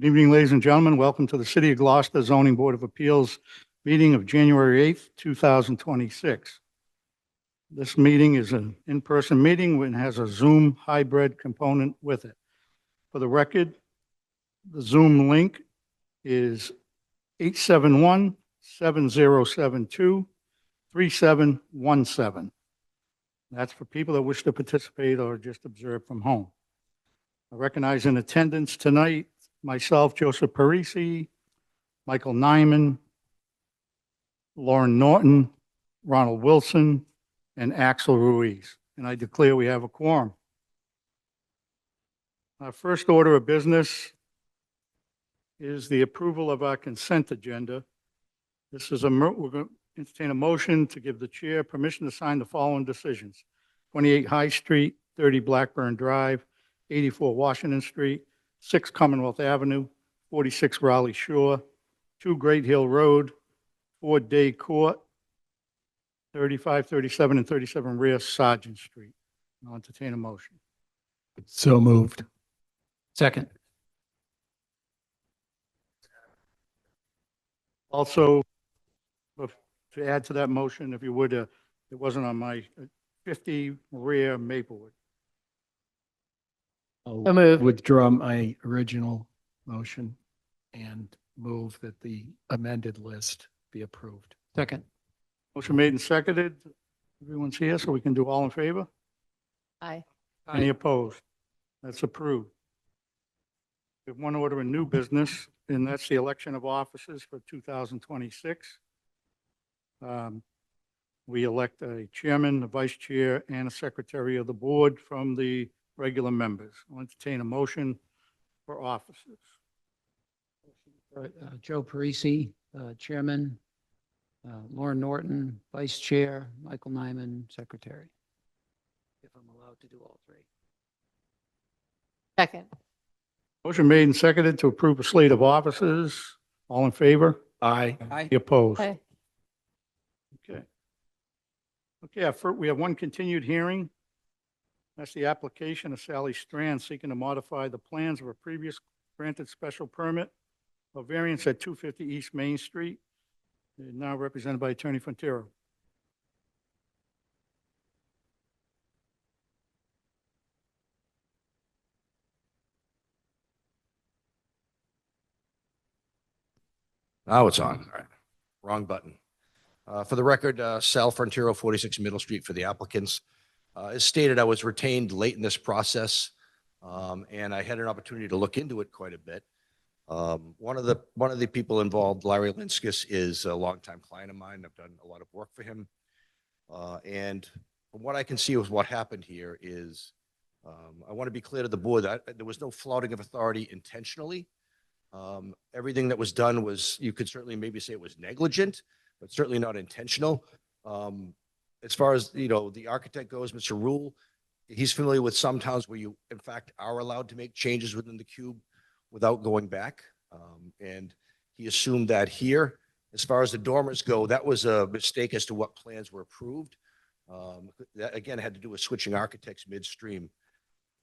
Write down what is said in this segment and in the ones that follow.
Good evening, ladies and gentlemen. Welcome to the City of Gloucester Zoning Board of Appeals meeting of January 8th, 2026. This meeting is an in-person meeting and has a Zoom hybrid component with it. For the record, the Zoom link is 871-7072-3717. That's for people that wish to participate or just observe from home. I recognize in attendance tonight myself, Joseph Parisi, Michael Nyman, Lauren Norton, Ronald Wilson, and Axel Ruiz. And I declare we have a quorum. Our first order of business is the approval of our consent agenda. This is we're going to entertain a motion to give the chair permission to sign the following decisions: 28 High Street, 30 Blackburn Drive, 84 Washington Street, 6 Commonwealth Avenue, 46 Raleigh Shore, 2 Great Hill Road, 4 Day Court, 35, 37, and 37 Rear Sergeant Street. I'll entertain a motion. So moved. Second. Also, to add to that motion, if you would, it wasn't on my 50 Rear Maplewood. I'll So moved. withdraw my original motion and move that the amended list be approved. Second. Motion made and seconded. Everyone's here, so we can do all in favor? Aye. Any opposed? That's approved. We have one order of new business, and that's the election of officers for 2026. We elect a chairman, a vice chair, and a secretary of the board from the regular members. I'll entertain a motion for officers. Joe Parisi, Chairman, Lauren Norton, Vice Chair, Michael Nyman, Secretary. If I'm allowed to do all three. Second. Motion made and seconded to approve a slate of officers. All in favor? Aye. Aye. Any opposed? Aye. Okay. Okay, we have one continued hearing. That's the application of Sally Strand seeking to modify the plans of a previous granted special permit of variance at 250 East Main Street, now represented by Attorney Frontiero. Now it's on. All right. Wrong button. For the record, Sal Frontiero, 46 Middle Street for the applicants. As stated, I was retained late in this process, and I had an opportunity to look into it quite a bit. One of the people involved, Larry Linskis, is a longtime client of mine. I've done a lot of work for him. And from what I can see with what happened here is, I want to be clear to the board that there was no flouting of authority intentionally. Everything that was done was, you could certainly maybe say it was negligent, but certainly not intentional. As far as, the architect goes, Mr. Rule, he's familiar with some towns where you, in fact, are allowed to make changes within the cube without going back. And he assumed that here, as far as the dormers go, that was a mistake as to what plans were approved. That, again, had to do with switching architects midstream.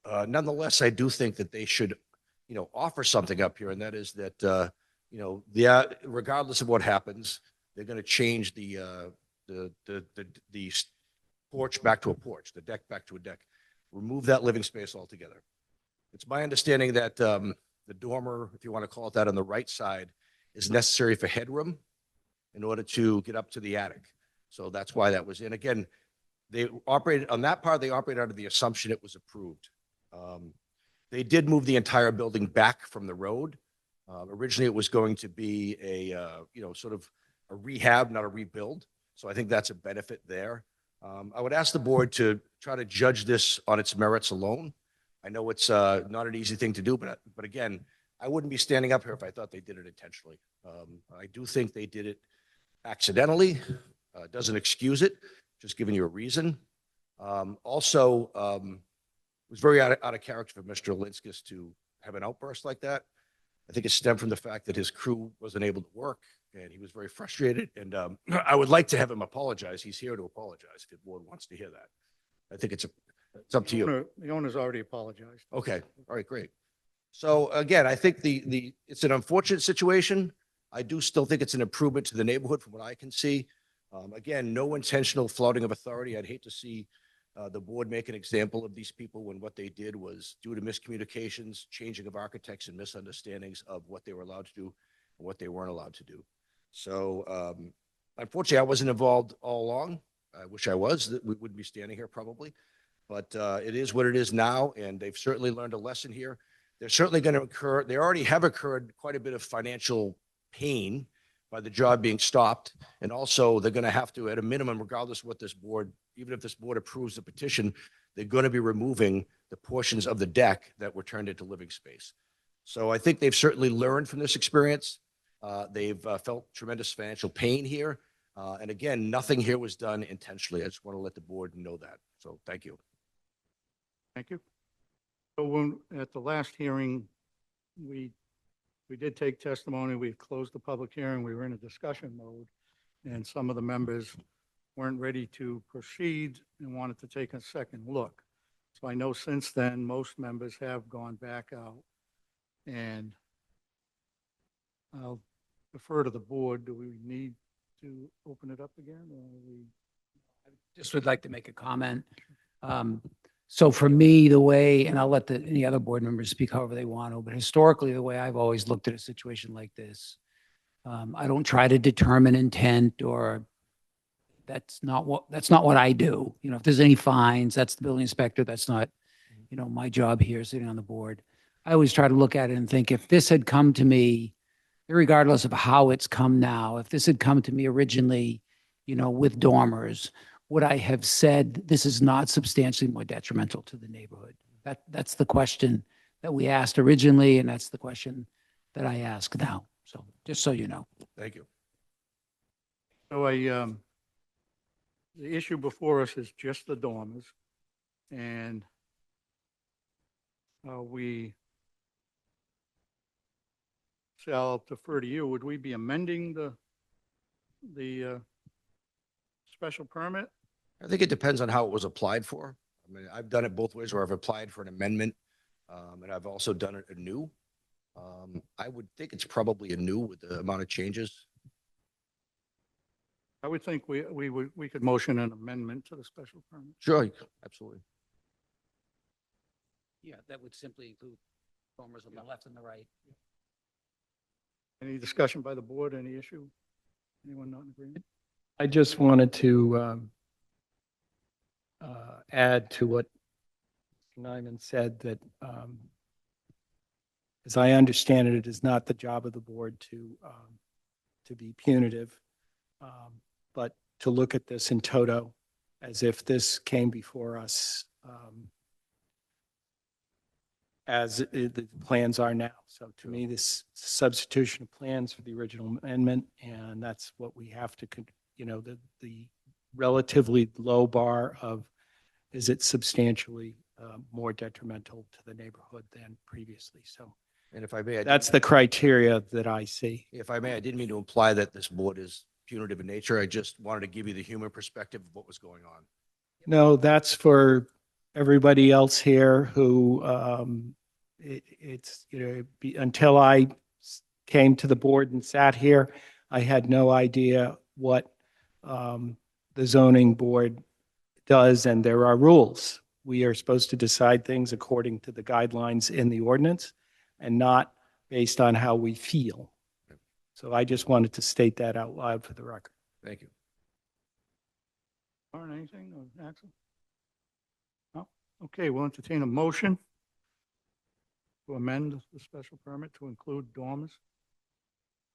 Nonetheless, I do think that they should offer something up here, and that is that, regardless of what happens, they're going to change the porch back to a porch, the deck back to a deck, remove that living space altogether. It's my understanding that the dormer, if you want to call it that, on the right side is necessary for headroom in order to get up to the attic. So that's why that was in. Again, they operated on that part, they operated under the assumption it was approved. They did move the entire building back from the road. Originally, it was going to be a, sort of a rehab, not a rebuild. So I think that's a benefit there. I would ask the board to try to judge this on its merits alone. I know it's not an easy thing to do, but again, I wouldn't be standing up here if I thought they did it intentionally. I do think they did it accidentally. Doesn't excuse it, just giving you a reason. Also, it was very out of character for Mr. Linskis to have an outburst like that. I think it stemmed from the fact that his crew wasn't able to work, and he was very frustrated. And I would like to have him apologize. He's here to apologize if the board wants to hear that. I think it's up to you. The owner's already apologized. Okay. All right, great. So again, I think it's an unfortunate situation. I do still think it's an improvement to the neighborhood from what I can see. Again, no intentional flouting of authority. I'd hate to see the board make an example of these people when what they did was due to miscommunications, changing of architects, and misunderstandings of what they were allowed to do and what they weren't allowed to do. So unfortunately, I wasn't involved all along. I wish I was, that we wouldn't be standing here probably. But it is what it is now, and they've certainly learned a lesson here. They're certainly going to incur, they already have incurred quite a bit of financial pain by the job being stopped. And also they're going to have to, at a minimum, regardless of what this board, even if this board approves the petition, they're going to be removing the portions of the deck that were turned into living space. So I think they've certainly learned from this experience. They've felt tremendous financial pain here. And again, nothing here was done intentionally. I just want to let the board know that. So thank you. Thank you. So when, at the last hearing, we did take testimony. We closed the public hearing. We were in a discussion mode, and some of the members weren't ready to proceed and wanted to take a second look. So I know since then, most members have gone back out, and I'll defer to the board. Do we need to open it up again, or we? Just would like to make a comment. So for me, the way, and I'll let any other board members speak however they want to, but historically, the way I've always looked at a situation like this, I don't try to determine intent, or that's not what I do. You know, if there's any fines, that's the building inspector. That's not, you know, my job here sitting on the board. I always try to look at it and think, if this had come to me, regardless of how it's come now, if this had come to me originally, you know, with dormers, would I have said this is not substantially more detrimental to the neighborhood? That's the question that we asked originally, and that's the question that I ask now. So just so you know. Thank you. So the issue before us is just the dormers, and we, so I'll defer to you. Would we be amending the special permit? I think it depends on how it was applied for. I mean, I've done it both ways, where I've applied for an amendment, and I've also done it anew. I would think it's probably anew with the amount of changes. I would think we could motion an amendment to the special permit. Sure, absolutely. Yeah, that would simply include dormers on the left and the right. Any discussion by the board, any issue? Anyone not in agreement? I just wanted to add to what Mr. Nyman said, that as I understand it, it is not the job of the board to be punitive, but to look at this in toto, as if this came before us as the plans are now. So to me, this substitution of plans for the original amendment, and that's what we have to, you know, the relatively low bar of, is it substantially more detrimental to the neighborhood than previously? So, And if I may, that's the criteria that I see. if I may, I didn't mean to imply that this board is punitive in nature. I just wanted to give you the human perspective of what was going on. No, that's for everybody else here who, it's, you know, until I came to the board and sat here, I had no idea what the zoning board does, and there are rules. We are supposed to decide things according to the guidelines in the ordinance and not based on how we feel. So I just wanted to state that out loud for the record. Thank you. Lauren, anything, or Axel? No? Okay, we'll entertain a motion to amend the special permit to include dormers.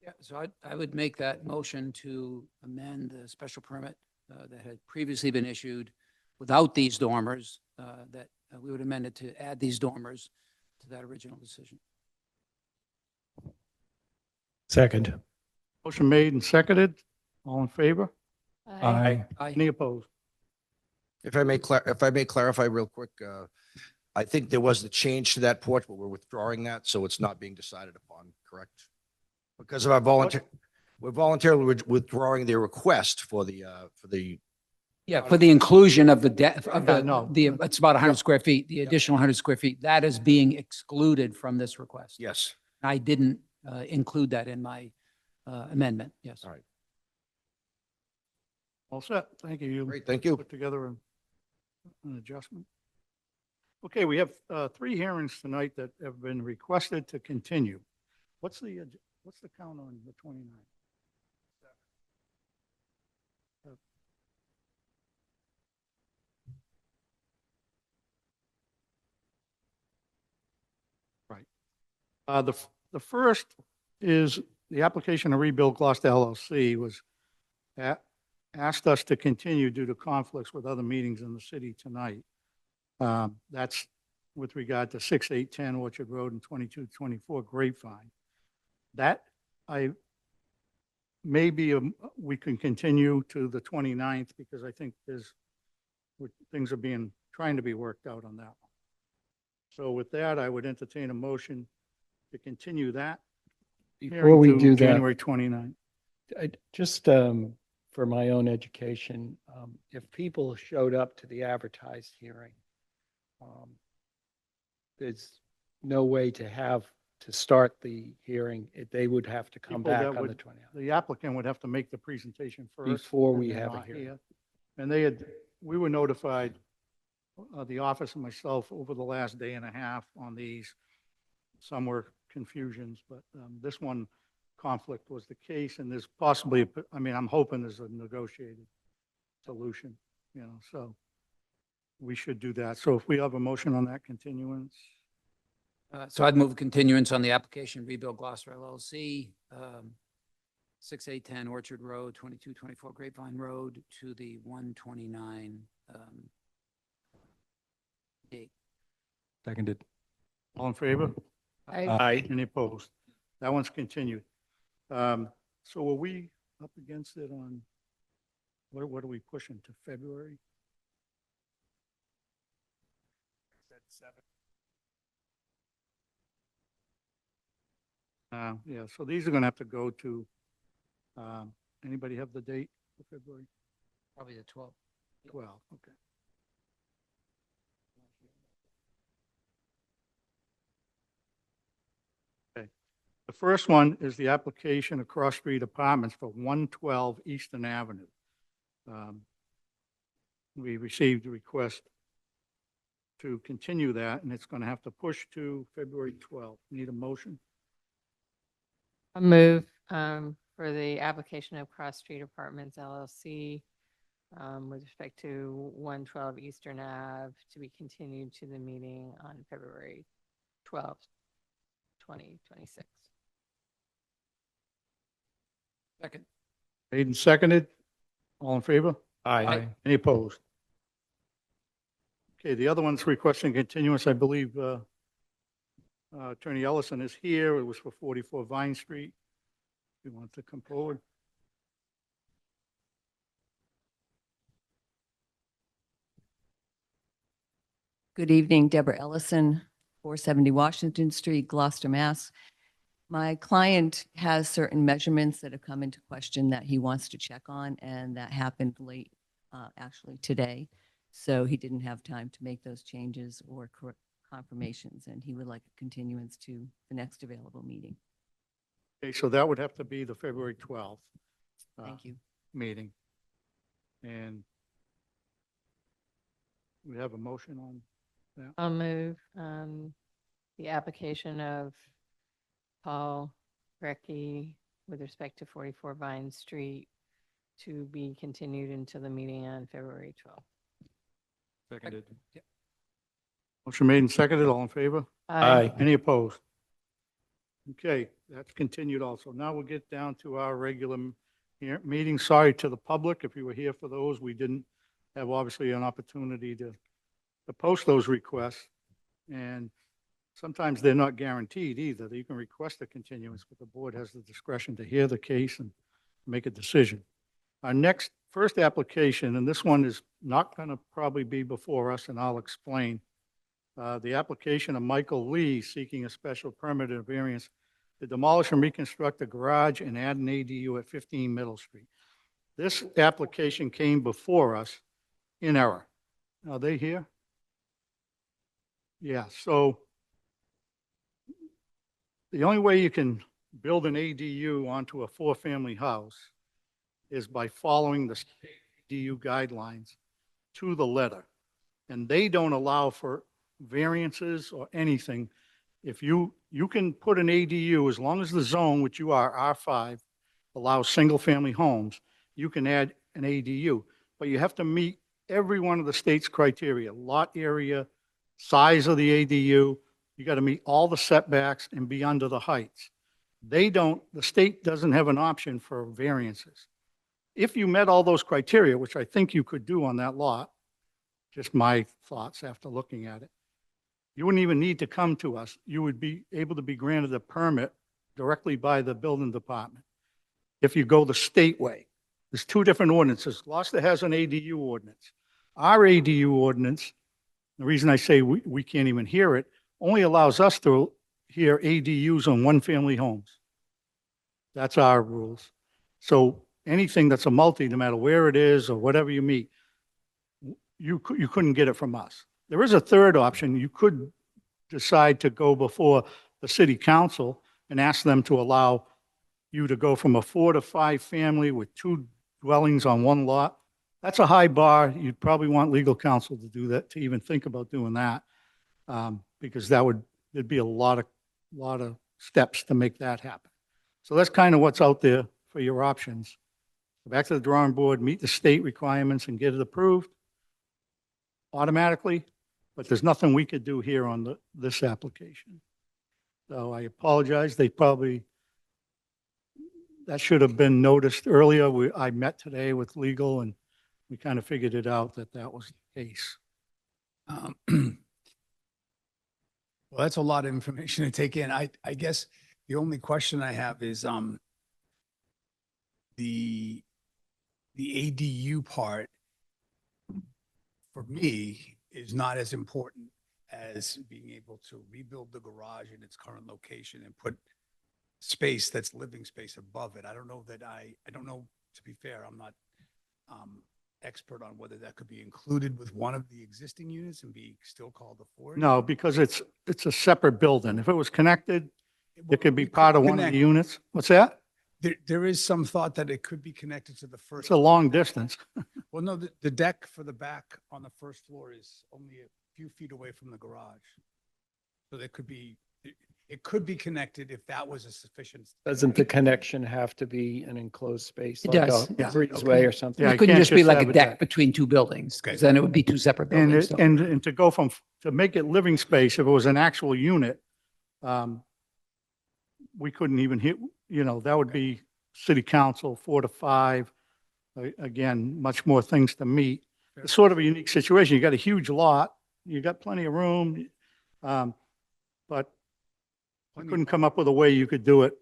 Yeah, so I would make that motion to amend the special permit that had previously been issued without these dormers, that we would amend it to add these dormers to that original decision. Second. Motion made and seconded. All in favor? Aye. Any opposed? If I may clarify real quick, I think there was the change to that porch, but we're withdrawing that, so it's not being decided upon, correct? Because of our we're voluntarily withdrawing the request for the Yeah, for the inclusion of the of Yeah, no. it's about 100 square feet, the additional 100 square feet, that is being excluded from this request. Yes. I didn't include that in my amendment, yes. All right. All set. Thank you. You Great, thank you. put together an adjustment. Okay, we have 3 hearings tonight that have been requested to continue. What's the count on the 29th? Right. The first is the application to rebuild Gloucester LLC was asked us to continue due to conflicts with other meetings in the city tonight. That's with regard to 6810 Orchard Road and 2224 Grapevine. That maybe we can continue to the 29th because I think things are trying to be worked out on that one. So with that, I would entertain a motion to continue that Before hearing we to do that, January 29th. just for my own education, if people showed up to the advertised hearing, there's no way to start the hearing. They would have to come People back that on the would- 20th. The applicant would have to make the presentation first. Before and we they're have a not hearing. here. And we were notified, the office and myself, over the last day and a half on these. Some were confusions, but this one conflict was the case, and there's possibly, I'm hoping there's a negotiated solution, so we should do that. So if we have a motion on that continuance, So I'd move continuance on the application, Rebuild Gloucester LLC, 6810 Orchard Road, 2224 Grapevine Road to the 129 date. Seconded. all in favor? Aye. Any opposed? That one's continued. So are we up against it on, what are we pushing to February? Yeah, so these are gonna have to go to, anybody have the date for February? Probably the 12th. 12, okay. Okay. The first one is the application of Cross Street Apartments for 112 Eastern Avenue. We received a request to continue that, and it's going to have to push to February 12th. Need a motion? A move for the application of Cross Street Apartments LLC with respect to 112 Eastern Ave to be continued to the meeting on February 12th, 2026. Second. Made and seconded. All in favor? Aye. Any opposed? Okay, the other one's requesting continuance. I believe Attorney Ellison is here. It was for 44 Vine Street. You want to come forward? Good evening, Deborah Ellison, 470 Washington Street, Gloucester, Mass. My client has certain measurements that have come into question that he wants to check on, and that happened late, actually today. So he didn't have time to make those changes or confirmations, and he would like a continuance to the next available meeting. Okay, so that would have to be the February 12th. Thank you. Meeting. And we have a motion on that. I'll move the application of Paul Brecky with respect to 44 Vine Street to be continued until the meeting on February 12th. Seconded. Motion made and seconded. All in favor? Aye. Any opposed? Okay, that's continued also. Now we'll get down to our regular meeting. Sorry to the public if you were here for those. We didn't have obviously an opportunity to post those requests. And sometimes they're not guaranteed either. You can request a continuance, but the board has the discretion to hear the case and make a decision. Our first application, and this one is not going to probably be before us, and I'll explain. The application of Michael Lee seeking a special permit and variance to demolish and reconstruct a garage and add an ADU at 15 Middle Street. This application came before us in error. Are they here? Yeah, so the only way you can build an ADU onto a four-family house is by following the state ADU guidelines to the letter. And they don't allow for variances or anything. If you can put an ADU, as long as the zone, which you are, R5, allows single-family homes, you can add an ADU. But you have to meet every one of the state's criteria: lot area, size of the ADU. You got to meet all the setbacks and be under the heights. The state doesn't have an option for variances. If you met all those criteria, which I think you could do on that lot, just my thoughts after looking at it, you wouldn't even need to come to us. You would be able to be granted a permit directly by the building department if you go the state way. There's two different ordinances. Gloucester has an ADU ordinance. Our ADU ordinance, the reason I say we can't even hear it, only allows us to hear ADUs on one-family homes. That's our rules. So anything that's a multi, no matter where it is or whatever you meet, you couldn't get it from us. There is a third option. You could decide to go before the city council and ask them to allow you to go from a 4 to 5 family with 2 dwellings on one lot. That's a high bar. You'd probably want legal counsel to do that, to even think about doing that, because there'd be a lot of steps to make that happen. So that's kind of what's out there for your options. Go back to the drawing board, meet the state requirements and get it approved automatically, but there's nothing we could do here on this application. So I apologize. That should have been noticed earlier. I met today with legal and we kind of figured it out that was the case. Well, that's a lot of information to take in. I guess the only question I have is the ADU part for me is not as important as being able to rebuild the garage in its current location and put space that's living space above it. I don't know, to be fair, I'm not expert on whether that could be included with one of the existing units and be still called a four. No, because it's a separate building. If it was connected, it could be We part of one of connect- the units. What's that? There is some thought that it could be connected to the first. It's a long distance. Well, no, the deck for the back on the first floor is only a few feet away from the garage. So it could be connected if that was a sufficient. Doesn't the connection have to be an enclosed space? It like does. a Yeah. breezeway or something? Yeah, It you couldn't can't just be just like have a a deck deck. between two buildings, Okay. because then it would be two separate And buildings. and to go to make it living space, if it was an actual unit, we couldn't even hit, that would be city council, 4 to 5. Again, much more things to meet. It's sort of a unique situation. You got a huge lot, you got plenty of room, but we couldn't come up with a way you could do it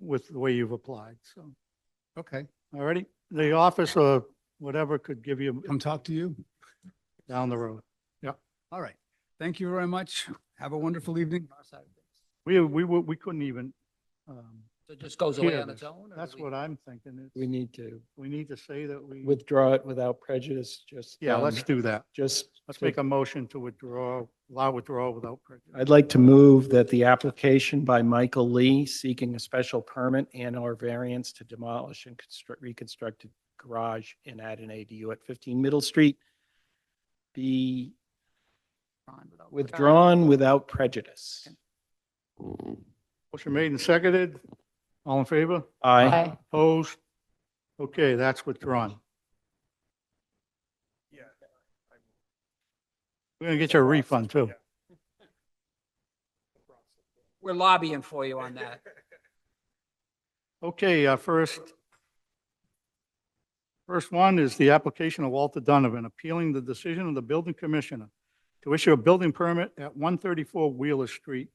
with the way you've applied, so. Okay, All righty, the office or whatever could give you come talk to you. down the road. All right. Thank you very much. Have a wonderful evening. We couldn't even, So it just goes away on its that's what I'm thinking. We need to We need to say that we, withdraw it without prejudice, just. yeah, let's do that. Let's make a to- motion to allow withdrawal without prejudice. I'd like to move that the application by Michael Lee seeking a special permit and/or variance to demolish and reconstruct a garage and add an ADU at 15 Middle Street be withdrawn without prejudice. Motion made and seconded. All in favor? Aye. Opposed? Okay, that's withdrawn. We're gonna get you a refund too. We're lobbying for you on that. Okay, first one is the application of Walter Donovan appealing the decision of the building commissioner to issue a building permit at 134 Wheeler Street.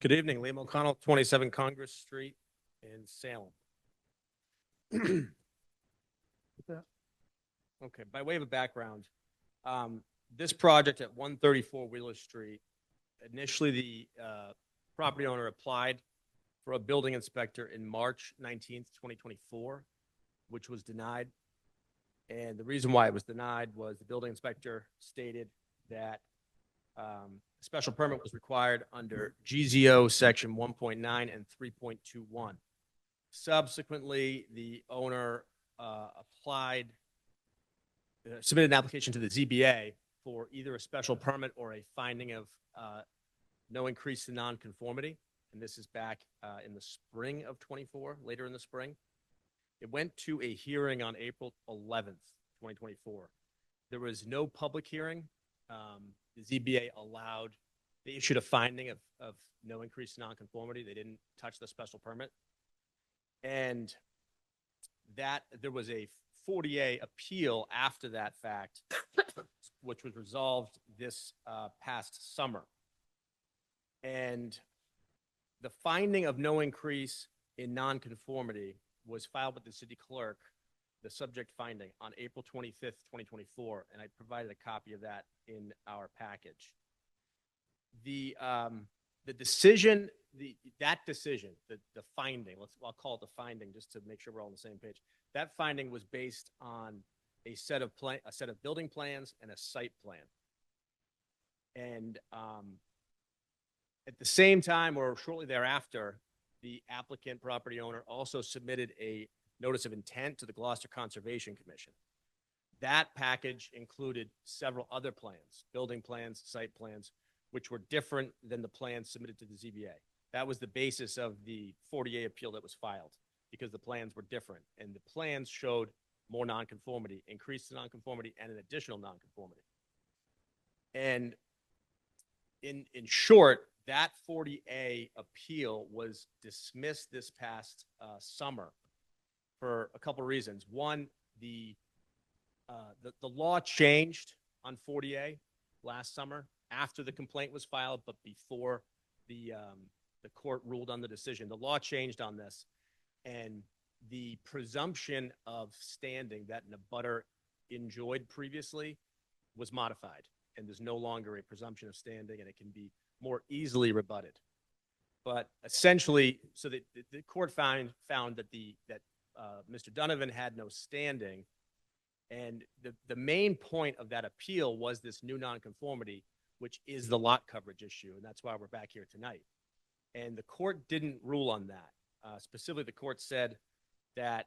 Good evening, Liam O'Connell, 27 Congress Street in Salem. Okay, by way of a background, this project at 134 Wheeler Street, initially the property owner applied for a building inspector in March 19th, 2024, which was denied. And the reason why it was denied was the building inspector stated that a special permit was required under GZO section 1.9 and 3.21. Subsequently, the owner submitted an application to the ZBA for either a special permit or a finding of no increase in nonconformity. And this is back in the spring of 24, later in the spring. It went to a hearing on April 11th, 2024. There was no public hearing. The ZBA they issued a finding of no increase in nonconformity. They didn't touch the special permit. And that there was a 40A appeal after that fact, which was resolved this past summer. And the finding of no increase in nonconformity was filed with the city clerk, the subject finding, on April 25th, 2024, and I provided a copy of that in our package. The decision, the finding, I'll call it the finding just to make sure we're all on the same page. That finding was based on a set of building plans and a site plan. And at the same time, or shortly thereafter, the applicant property owner also submitted a notice of intent to the Gloucester Conservation Commission. That package included several other plans, building plans, site plans, which were different than the plans submitted to the ZBA. That was the basis of the 40A appeal that was filed, because the plans were different, and the plans showed more nonconformity, increased nonconformity, and an additional nonconformity. And in short, that 40A appeal was dismissed this past summer for a couple of reasons. One, the law changed on 40A last summer after the complaint was filed, but before the court ruled on the decision. The law changed on this, and the presumption of standing that an abutter enjoyed previously was modified, and there's no longer a presumption of standing, and it can be more easily rebutted. But essentially, so the court found that Mr. Donovan had no standing, and the main point of that appeal was this new nonconformity, which is the lot coverage issue, and that's why we're back here tonight. And the court didn't rule on that. Specifically, the court said that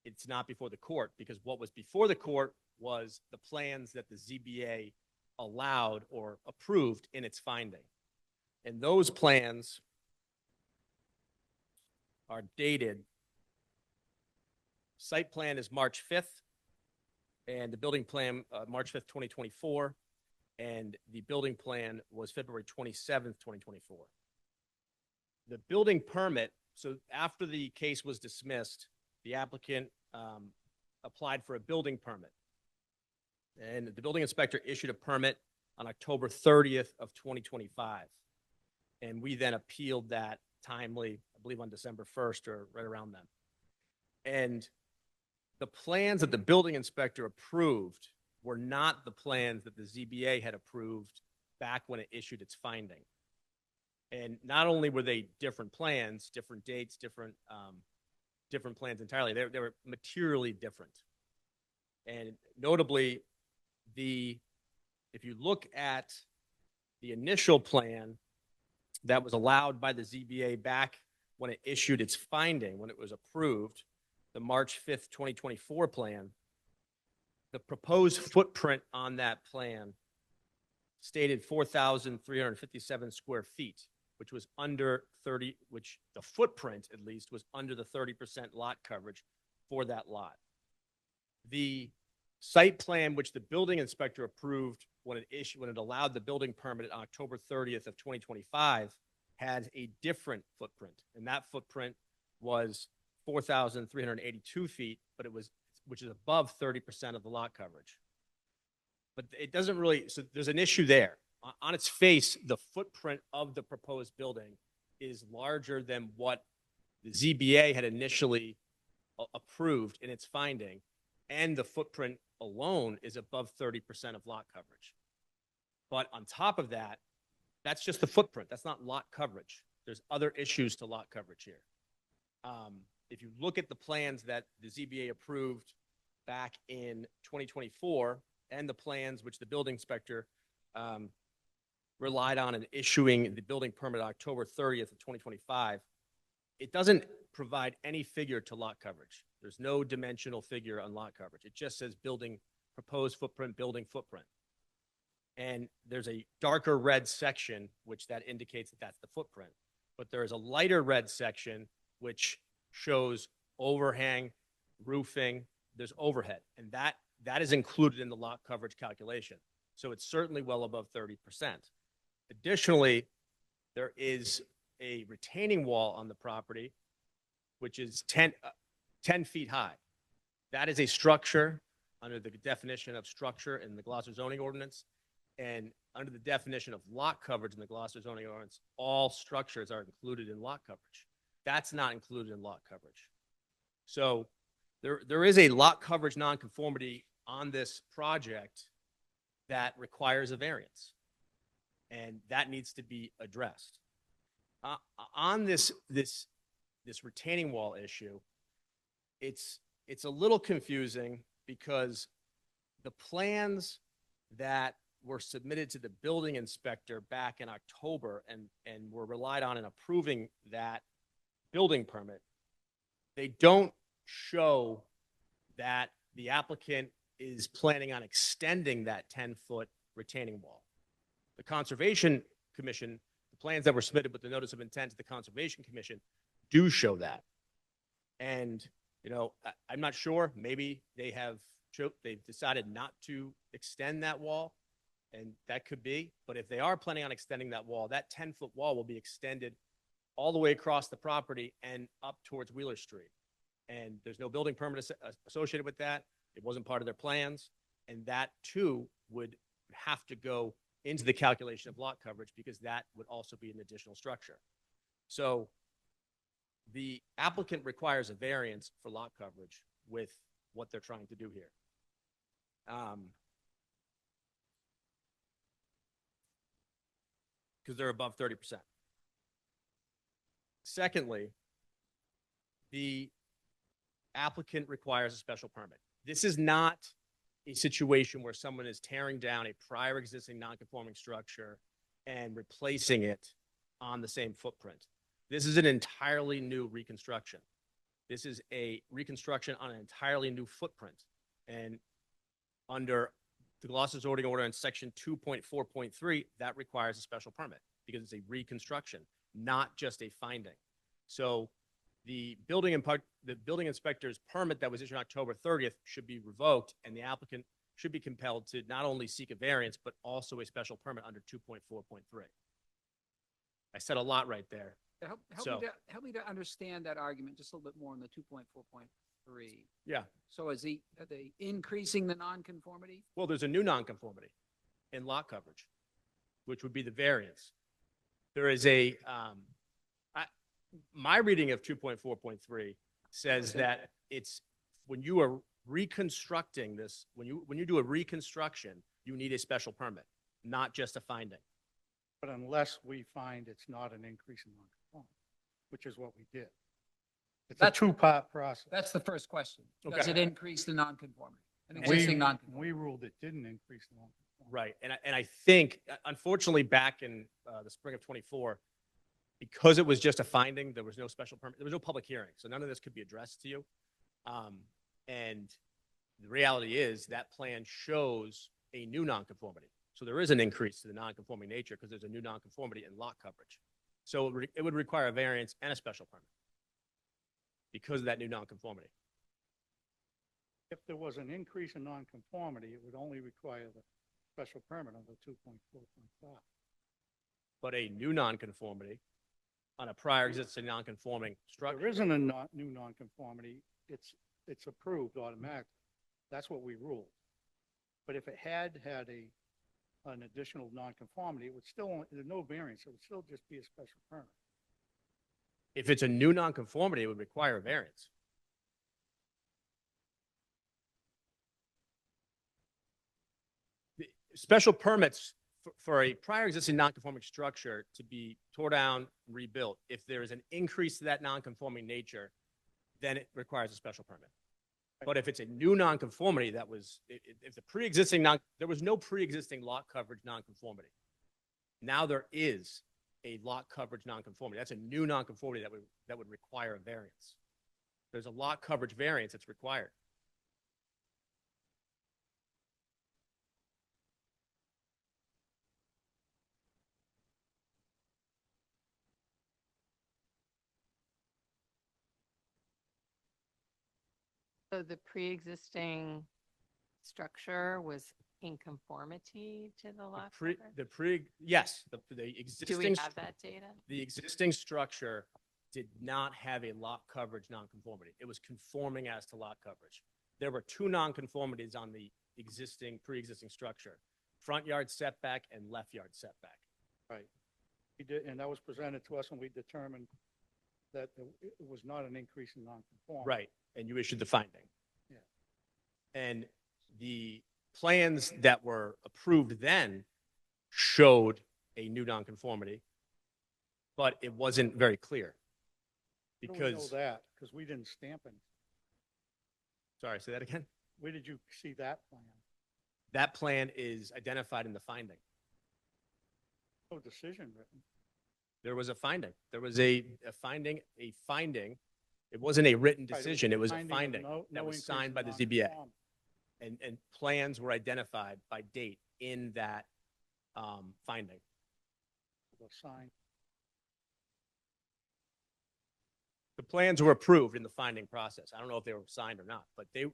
it's not before the court, because what was before the court was the plans that the ZBA allowed or approved in its finding. And those plans are dated. Site plan is March 5th, and the building plan, March 5th, 2024, and the building plan was February 27th, 2024. The building permit, so after the case was dismissed, the applicant applied for a building permit. And the building inspector issued a permit on October 30th of 2025. And we then appealed that timely, I believe on December 1st or right around then. And the plans that the building inspector approved were not the plans that the ZBA had approved back when it issued its finding. And not only were they different plans, different dates, different plans entirely, they were materially different. And notably, if you look at the initial plan that was allowed by the ZBA back when it issued its finding, when it was approved, the March 5th, 2024 plan, the proposed footprint on that plan stated 4,357 square feet, which was under 30, which the footprint at least was under the 30% lot coverage for that lot. The site plan, which the building inspector approved when it allowed the building permit on October 30th of 2025, had a different footprint, and that footprint was 4,382 feet, which is above 30% of the lot coverage. But it doesn't really, so there's an issue there. On its face, the footprint of the proposed building is larger than what the ZBA had initially approved in its finding, and the footprint alone is above 30% of lot coverage. But on top of that, that's just the footprint. That's not lot coverage. there's other issues to lot coverage here. If you look at the plans that the ZBA approved back in 2024 and the plans which the building inspector relied on in issuing the building permit October 30th of 2025, it doesn't provide any figure to lot coverage. There's no dimensional figure on lot coverage. It just says building, proposed footprint, building footprint. And there's a darker red section, which that indicates that that's the footprint. But there is a lighter red section, which shows overhang, roofing, there's overhead. And that is included in the lot coverage calculation. So it's certainly well above 30%. Additionally, there is a retaining wall on the property, which is 10 feet high. That is a structure under the definition of structure in the Gloucester zoning ordinance. And under the definition of lot coverage in the Gloucester zoning ordinance, all structures are included in lot coverage. That's not included in lot coverage. So there is a lot coverage nonconformity on this project that requires a variance. And that needs to be addressed. On this retaining wall issue, it's a little confusing because the plans that were submitted to the building inspector back in October and were relied on in approving that building permit, they don't show that the applicant is planning on extending that 10-foot retaining wall. The Conservation Commission, the plans that were submitted with the notice of intent to the Conservation Commission do show that. And, I'm not sure, maybe they've decided not to extend that wall, and that could be. But if they are planning on extending that wall, that 10-foot wall will be extended all the way across the property and up towards Wheeler Street. And there's no building permit associated with that. It wasn't part of their plans. And that too would have to go into the calculation of lot coverage because that would also be an additional structure. So the applicant requires a variance for lot coverage with what they're trying to do here. Because they're above 30%. Secondly, the applicant requires a special permit. This is not a situation where someone is tearing down a prior existing non-conforming structure and replacing it on the same footprint. This is an entirely new reconstruction. This is a reconstruction on an entirely new footprint. And under the Gloucester zoning order in section 2.4.3, that requires a special permit because it's a reconstruction, not just a finding. So the building inspector's permit that was issued on October 30th should be revoked, and the applicant should be compelled to not only seek a variance, but also a special permit under 2.4.3. I said a lot right there. Help me to understand that argument just a little bit more on the 2.4.3. Yeah. So are they increasing the nonconformity? Well, there's a new nonconformity in lot coverage, which would be the variance. There is my reading of 2.4.3 says that it's when you are reconstructing this, when you do a reconstruction, you need a special permit, not just a finding. But unless we find it's not an increase in non-conformity, which is what we did. It's a two-part process. That's the first question. Does Okay. it increase the nonconformity? An We existing nonconformity? we ruled it didn't increase the non-conformity. Right. And I think, unfortunately, back in the spring of 24, because it was just a finding, there was no special permit, there was no public hearing. So none of this could be addressed to you. And the reality is that plan shows a new nonconformity. So there is an increase to the nonconforming nature because there's a new nonconformity in lot coverage. So it would require a variance and a special permit because of that new nonconformity. If there was an increase in nonconformity, it would only require the special permit under 2.4.5. But a new nonconformity on a prior existing nonconforming structure. There isn't a new nonconformity, it's approved automatically. That's what we ruled. But if it had an additional nonconformity, it would still, there's no variance, it would still just be a special permit. If it's a new nonconformity, it would require a variance. Special permits for a prior existing non-conforming structure to be tore down, rebuilt, if there is an increase to that non-conforming nature, then it requires a special permit. But if it's a new non-conformity that was, if the pre-existing there was no pre-existing lot coverage non-conformity. Now there is a lot coverage non-conformity. That's a new non-conformity that would require a variance. There's a lot coverage variance that's required. So the pre-existing structure was in conformity to the lot coverage? Yes, the Do we existing, have that data? the existing structure did not have a lot coverage nonconformity. It was conforming as to lot coverage. There were two nonconformities on the pre-existing structure, front yard setback and left yard setback. Right. We did, and that was presented to us, and we determined that it was not an increase in non-conformity. Right, and you issued the finding. Yeah. And the plans that were approved then showed a new nonconformity, but it wasn't very clear. How do we know Because, that? Because we didn't stamp it. sorry, say that again? Where did you see that plan? That plan is identified in the finding. No decision written. There was a finding. There was a finding. It wasn't a written Right, decision. It was a finding of finding no that was increase signed in by the ZBA. non-conformity. And plans were identified by date in that finding. The sign. The plans were approved in the finding process. I don't know if they were signed or not, but the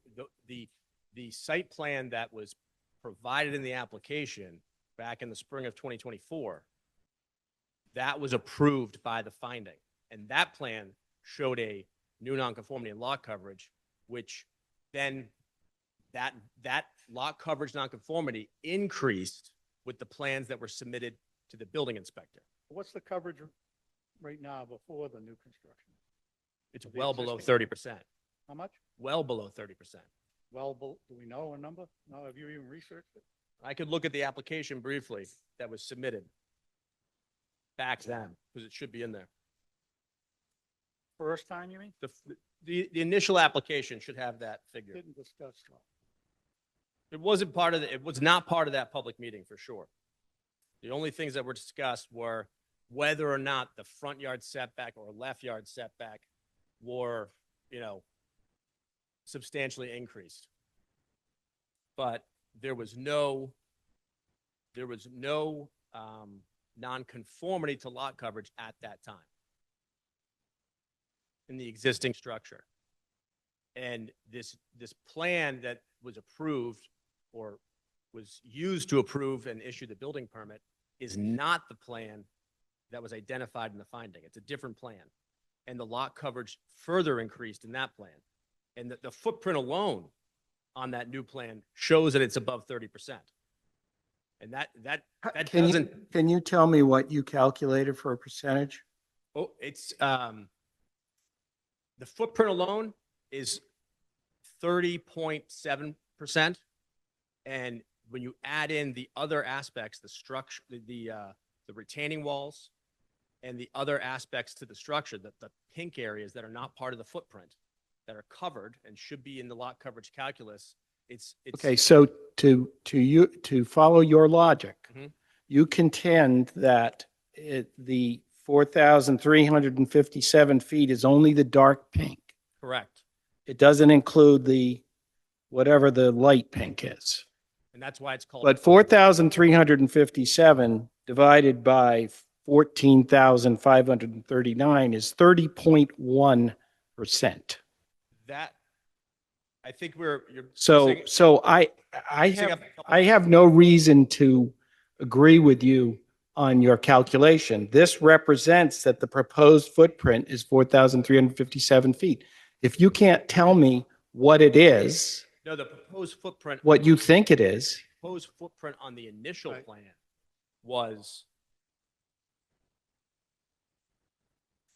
site plan that was provided in the application back in the spring of 2024, that was approved by the finding. And that plan showed a new nonconformity in lot coverage, which then that lot coverage nonconformity increased with the plans that were submitted to the building inspector. What's the coverage right now before the new construction? It's Of the well below existing? 30%, How much? well below 30%. Do we know a number? No, have you even researched it? I could look at the application briefly that was submitted back then, because it should be in there. First time, you mean? The initial application should have that figure. Didn't discuss that. It was not part of that public meeting for sure. The only things that were discussed were whether or not the front yard setback or left yard setback were, substantially increased. But there was no nonconformity to lot coverage at that time in the existing structure. And this plan that was approved or was used to approve and issue the building permit is not the plan that was identified in the finding. It's a different plan. And the lot coverage further increased in that plan. And the footprint alone on that new plan shows that it's above 30%. And that doesn't, Can you tell me what you calculated for a percentage? it's, the footprint alone is 30.7%. And when you add in the other aspects, the structure, the retaining walls and the other aspects to the structure, the pink areas that are not part of the footprint, that are covered and should be in the lot coverage calculus, it's Okay, so to follow your logic, Mhm. you contend that the 4,357 feet is only the dark pink. correct. It doesn't include whatever the light pink is. And that's why it's called. But 4,357 divided by 14,539 is 30.1%. That, I think you're. So, saying- so I mixing have, up a couple- I have no reason to agree with you on your calculation. This represents that the proposed footprint is 4,357 feet. If you can't tell me what it is, No, the proposed footprint. what you think it is, Proposed footprint on the initial Right. plan was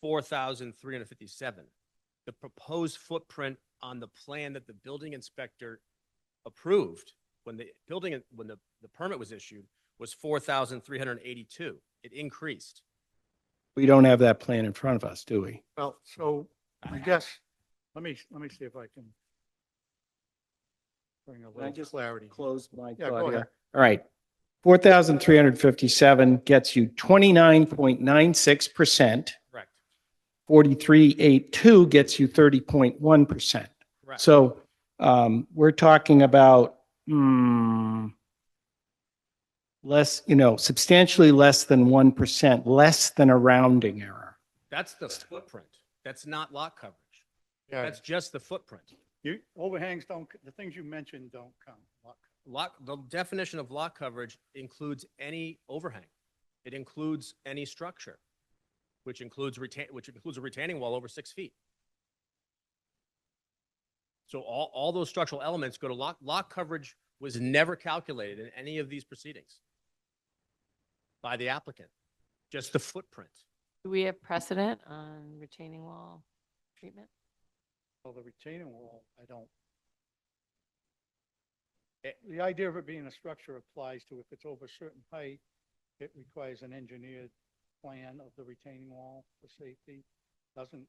4,357. The proposed footprint on the plan that the building inspector approved when the permit was issued was 4,382. It increased. We don't have that plan in front of us, do we? Well, so I guess, let me see if I can bring a Can I little just clarity. Close my Yeah, thought go ahead. here. All right. 4,357 gets you 29.96%. Correct. 4382 gets you 30.1%. Correct. So we're talking about less, substantially less than 1%, less than a rounding error. That's the footprint. That's not lot coverage. Yeah, That's just the footprint. overhangs don't, the things you mentioned don't count. The definition of lot coverage includes any overhang. It includes any structure, which includes a retaining wall over 6 feet. So all those structural elements go to lot. Lot coverage was never calculated in any of these proceedings by the applicant, just the footprint. Do we have precedent on retaining wall treatment? Well, the retaining wall, I don't. The idea of it being a structure applies to if it's over a certain height, it requires an engineered plan of the retaining wall for safety. Doesn't,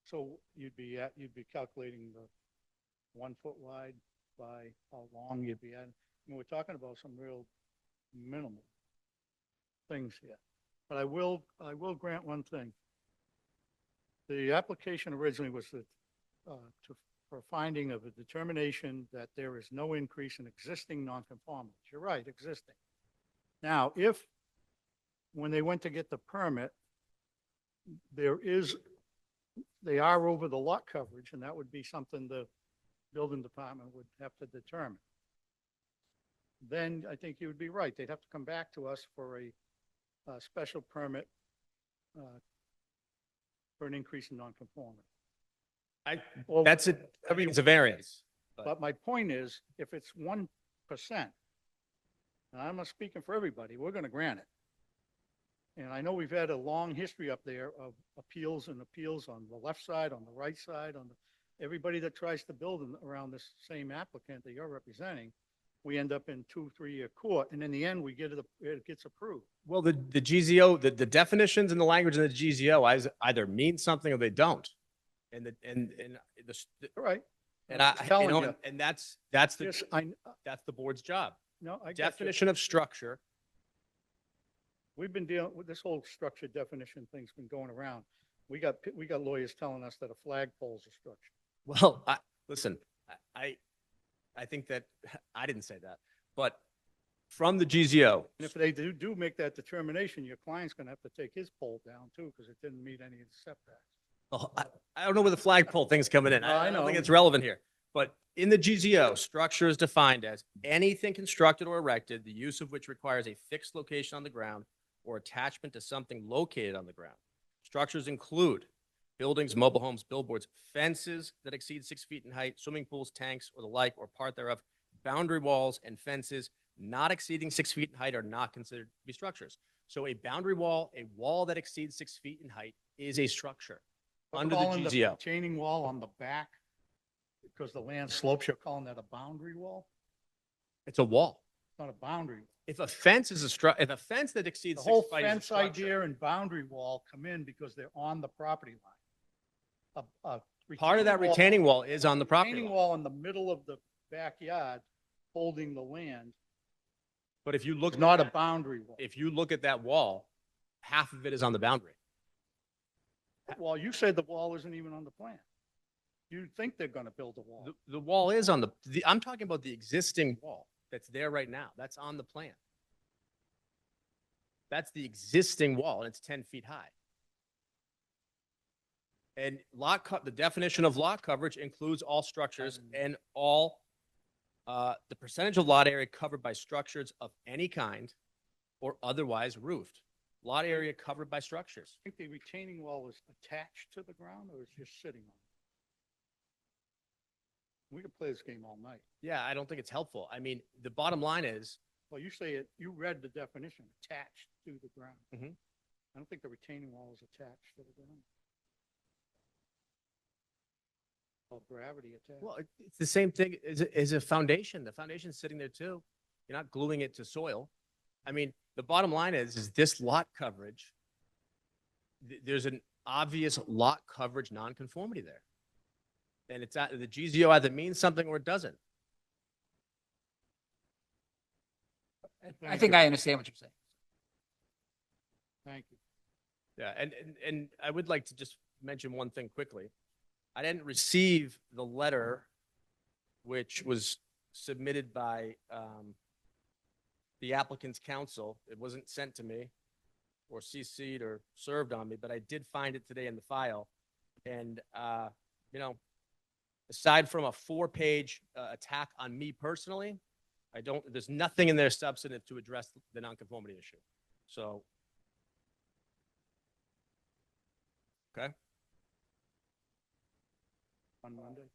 so you'd be calculating the 1 foot wide by how long you'd be at. I mean, we're talking about some real minimal things here. But I will grant one thing. The application originally was for finding of a determination that there is no increase in existing nonconformities. You're right, existing. Now, if, when they went to get the permit, they are over the lot coverage, and that would be something the building department would have to determine. Then I think you would be right. They'd have to come back to us for a special permit for an increase in nonconformity. Well, That's it. I mean, it's a variance. But my point is, if it's 1%, and I'm not speaking for everybody, we're going to grant it. And I know we've had a long history up there of appeals and appeals on the left side, on the right side, everybody that tries to build around this same applicant that you're representing, we end up in 2-3 year court, and in the end, it gets approved. Well, the GZO, the definitions and the language in the GZO either mean something or they don't. All right. And I'm just telling you. and that's Yes, that's the board's job. no, I get you. Definition of structure. We've been dealing with this whole structure definition thing's been going around. We got lawyers telling us that a flagpole's a structure. Well, listen, I think that I didn't say that, but from the GZO, And if they do make that determination, your client's going to have to take his pole down too, because it didn't meet any of the setbacks. oh, I don't know where the flagpole thing's coming in. I I don't think know. it's relevant here. But in the GZO, structure is defined as anything constructed or erected, the use of which requires a fixed location on the ground or attachment to something located on the ground. Structures include buildings, mobile homes, billboards, fences that exceed 6 feet in height, swimming pools, tanks, or the like, or part thereof. Boundary walls and fences not exceeding 6 feet in height are not considered to be structures. So a boundary wall, a wall that exceeds 6 feet in height is a structure under the Calling GZO. retaining wall on the back, because the land slopes, you're calling that a boundary wall? It's a wall. It's not a boundary. If a fence is if a fence that The exceeds whole 6 feet is a fence structure, idea and boundary wall come in because they're on the property line. part of that retaining wall is on the property Retaining line. wall in the middle of the backyard holding the land But if you is look at not a that- boundary wall. if you look at that wall, half of it is on the boundary. Well, you said the wall isn't even on the plan. You think they're going to build a wall. The wall is on I'm talking about the existing wall that's there right now. That's on the plan. That's the existing wall, and it's 10 feet high. And the definition of lot coverage includes all structures and all, the percentage of lot area covered by structures of any kind or otherwise roofed. Lot area covered by structures. I think the retaining wall is attached to the ground or is just sitting on it? We could play this game all night. Yeah, I don't think it's helpful. I mean, the bottom line is, Well, you say it, you read the definition, attached to the ground. Mhm. I don't think the retaining wall is attached to the ground. Well, gravity attached. well, it's the same thing as a foundation. The foundation's sitting there too. You're not gluing it to soil. I mean, the bottom line is this lot coverage, there's an obvious lot coverage nonconformity there. And it's the GZO either means something or it doesn't. I think I understand what you're saying. Thank you. Yeah, and I would like to just mention one thing quickly. I didn't receive the letter which was submitted by the applicant's counsel. It wasn't sent to me or CC'd or served on me, but I did find it today in the file. And, you know, aside from a 4-page attack on me personally, there's nothing in there substantive to address the nonconformity issue. So, okay. On Monday?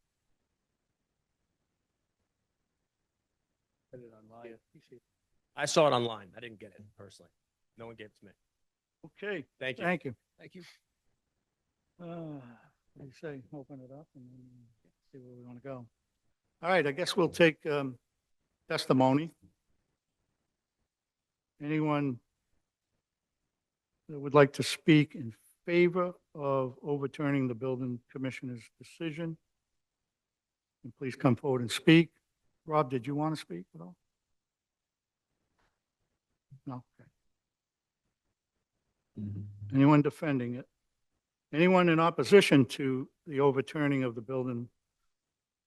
Put it online. Yeah. I saw it online. I didn't get it personally. No one gave it to me. Okay, Thank you. thank you. Thank you. What do you say? Open it up and then see where we want to go. All right, I guess we'll take testimony. Anyone that would like to speak in favor of overturning the building commissioner's decision? And please come forward and speak. Rob, did you want to speak at all? No? Okay. Anyone defending it? Anyone in opposition to the overturning of the building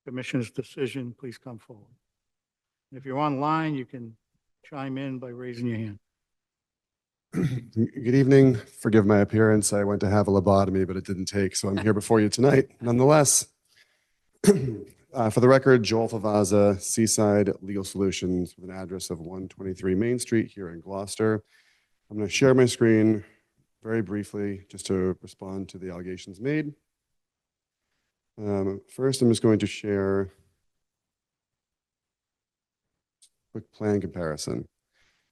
commissioner's decision, please come forward. If you're online, you can chime in by raising your hand. Good evening. Forgive my appearance. I went to have a lobotomy, but it didn't take, so I'm here before you tonight. Nonetheless, for the record, Joel Favaza, Seaside Legal Solutions, with an address of 123 Main Street here in Gloucester. I'm going to share my screen very briefly just to respond to the allegations made. First, I'm just going to share a quick plan comparison.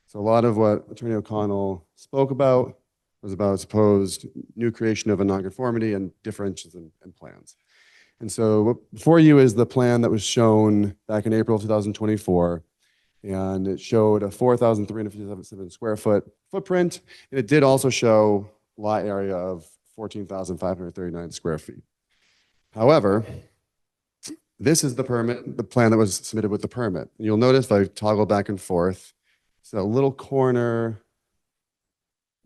So a lot of what Attorney O'Connell spoke about was about supposed new creation of a nonconformity and differentials in plans. And so before you is the plan that was shown back in April of 2024, and it showed a 4,357 square foot footprint, and it did also show lot area of 14,539 square feet. However, this is the plan that was submitted with the permit. You'll notice if I toggle back and forth, it's a little corner,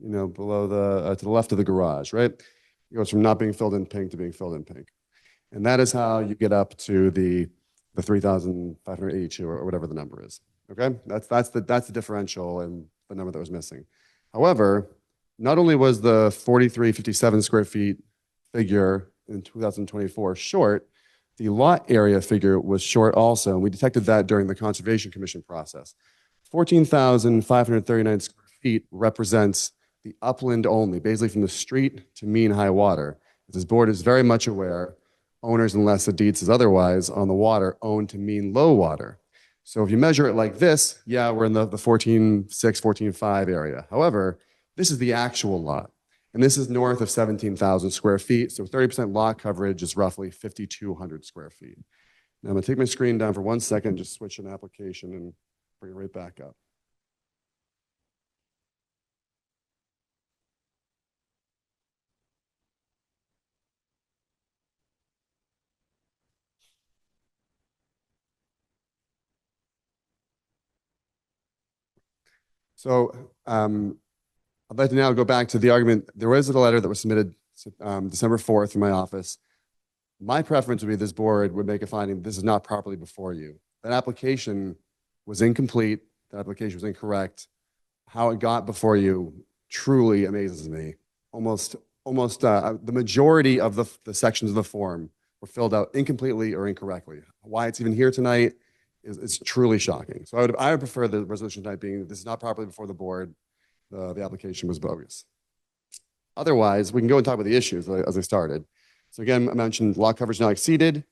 you know, below to the left of the garage, right? It goes from not being filled in pink to being filled in pink. And that is how you get up to the 3,582 or whatever the number is. Okay, that's the differential and the number that was missing. However, not only was the 4,357 square feet figure in 2024 short, the lot area figure was short also. And we detected that during the Conservation Commission process. 14,539 square feet represents the upland only, basically from the street to mean high water. As this board is very much aware, owners, unless the deed says otherwise, on the water own to mean low water. So if you measure it like this, yeah, we're in the 14.6, 14.5 area. However, this is the actual lot. And this is north of 17,000 square feet. So 30% lot coverage is roughly 5,200 square feet. Now I'm gonna take my screen down for 1 second, just switch an application and bring it right back up. So I'd like to now go back to the argument. There was a letter that was submitted December 4th in my office. My preference would be this board would make a finding this is not properly before you. That application was incomplete. That application was incorrect. How it got before you truly amazes me. Almost the majority of the sections of the form were filled out incompletely or incorrectly. Why it's even here tonight is truly shocking. So I would prefer the resolution tonight being this is not properly before the board. The application was bogus. Otherwise, we can go and talk about the issues as I started. So again, I mentioned lot coverage not exceeded.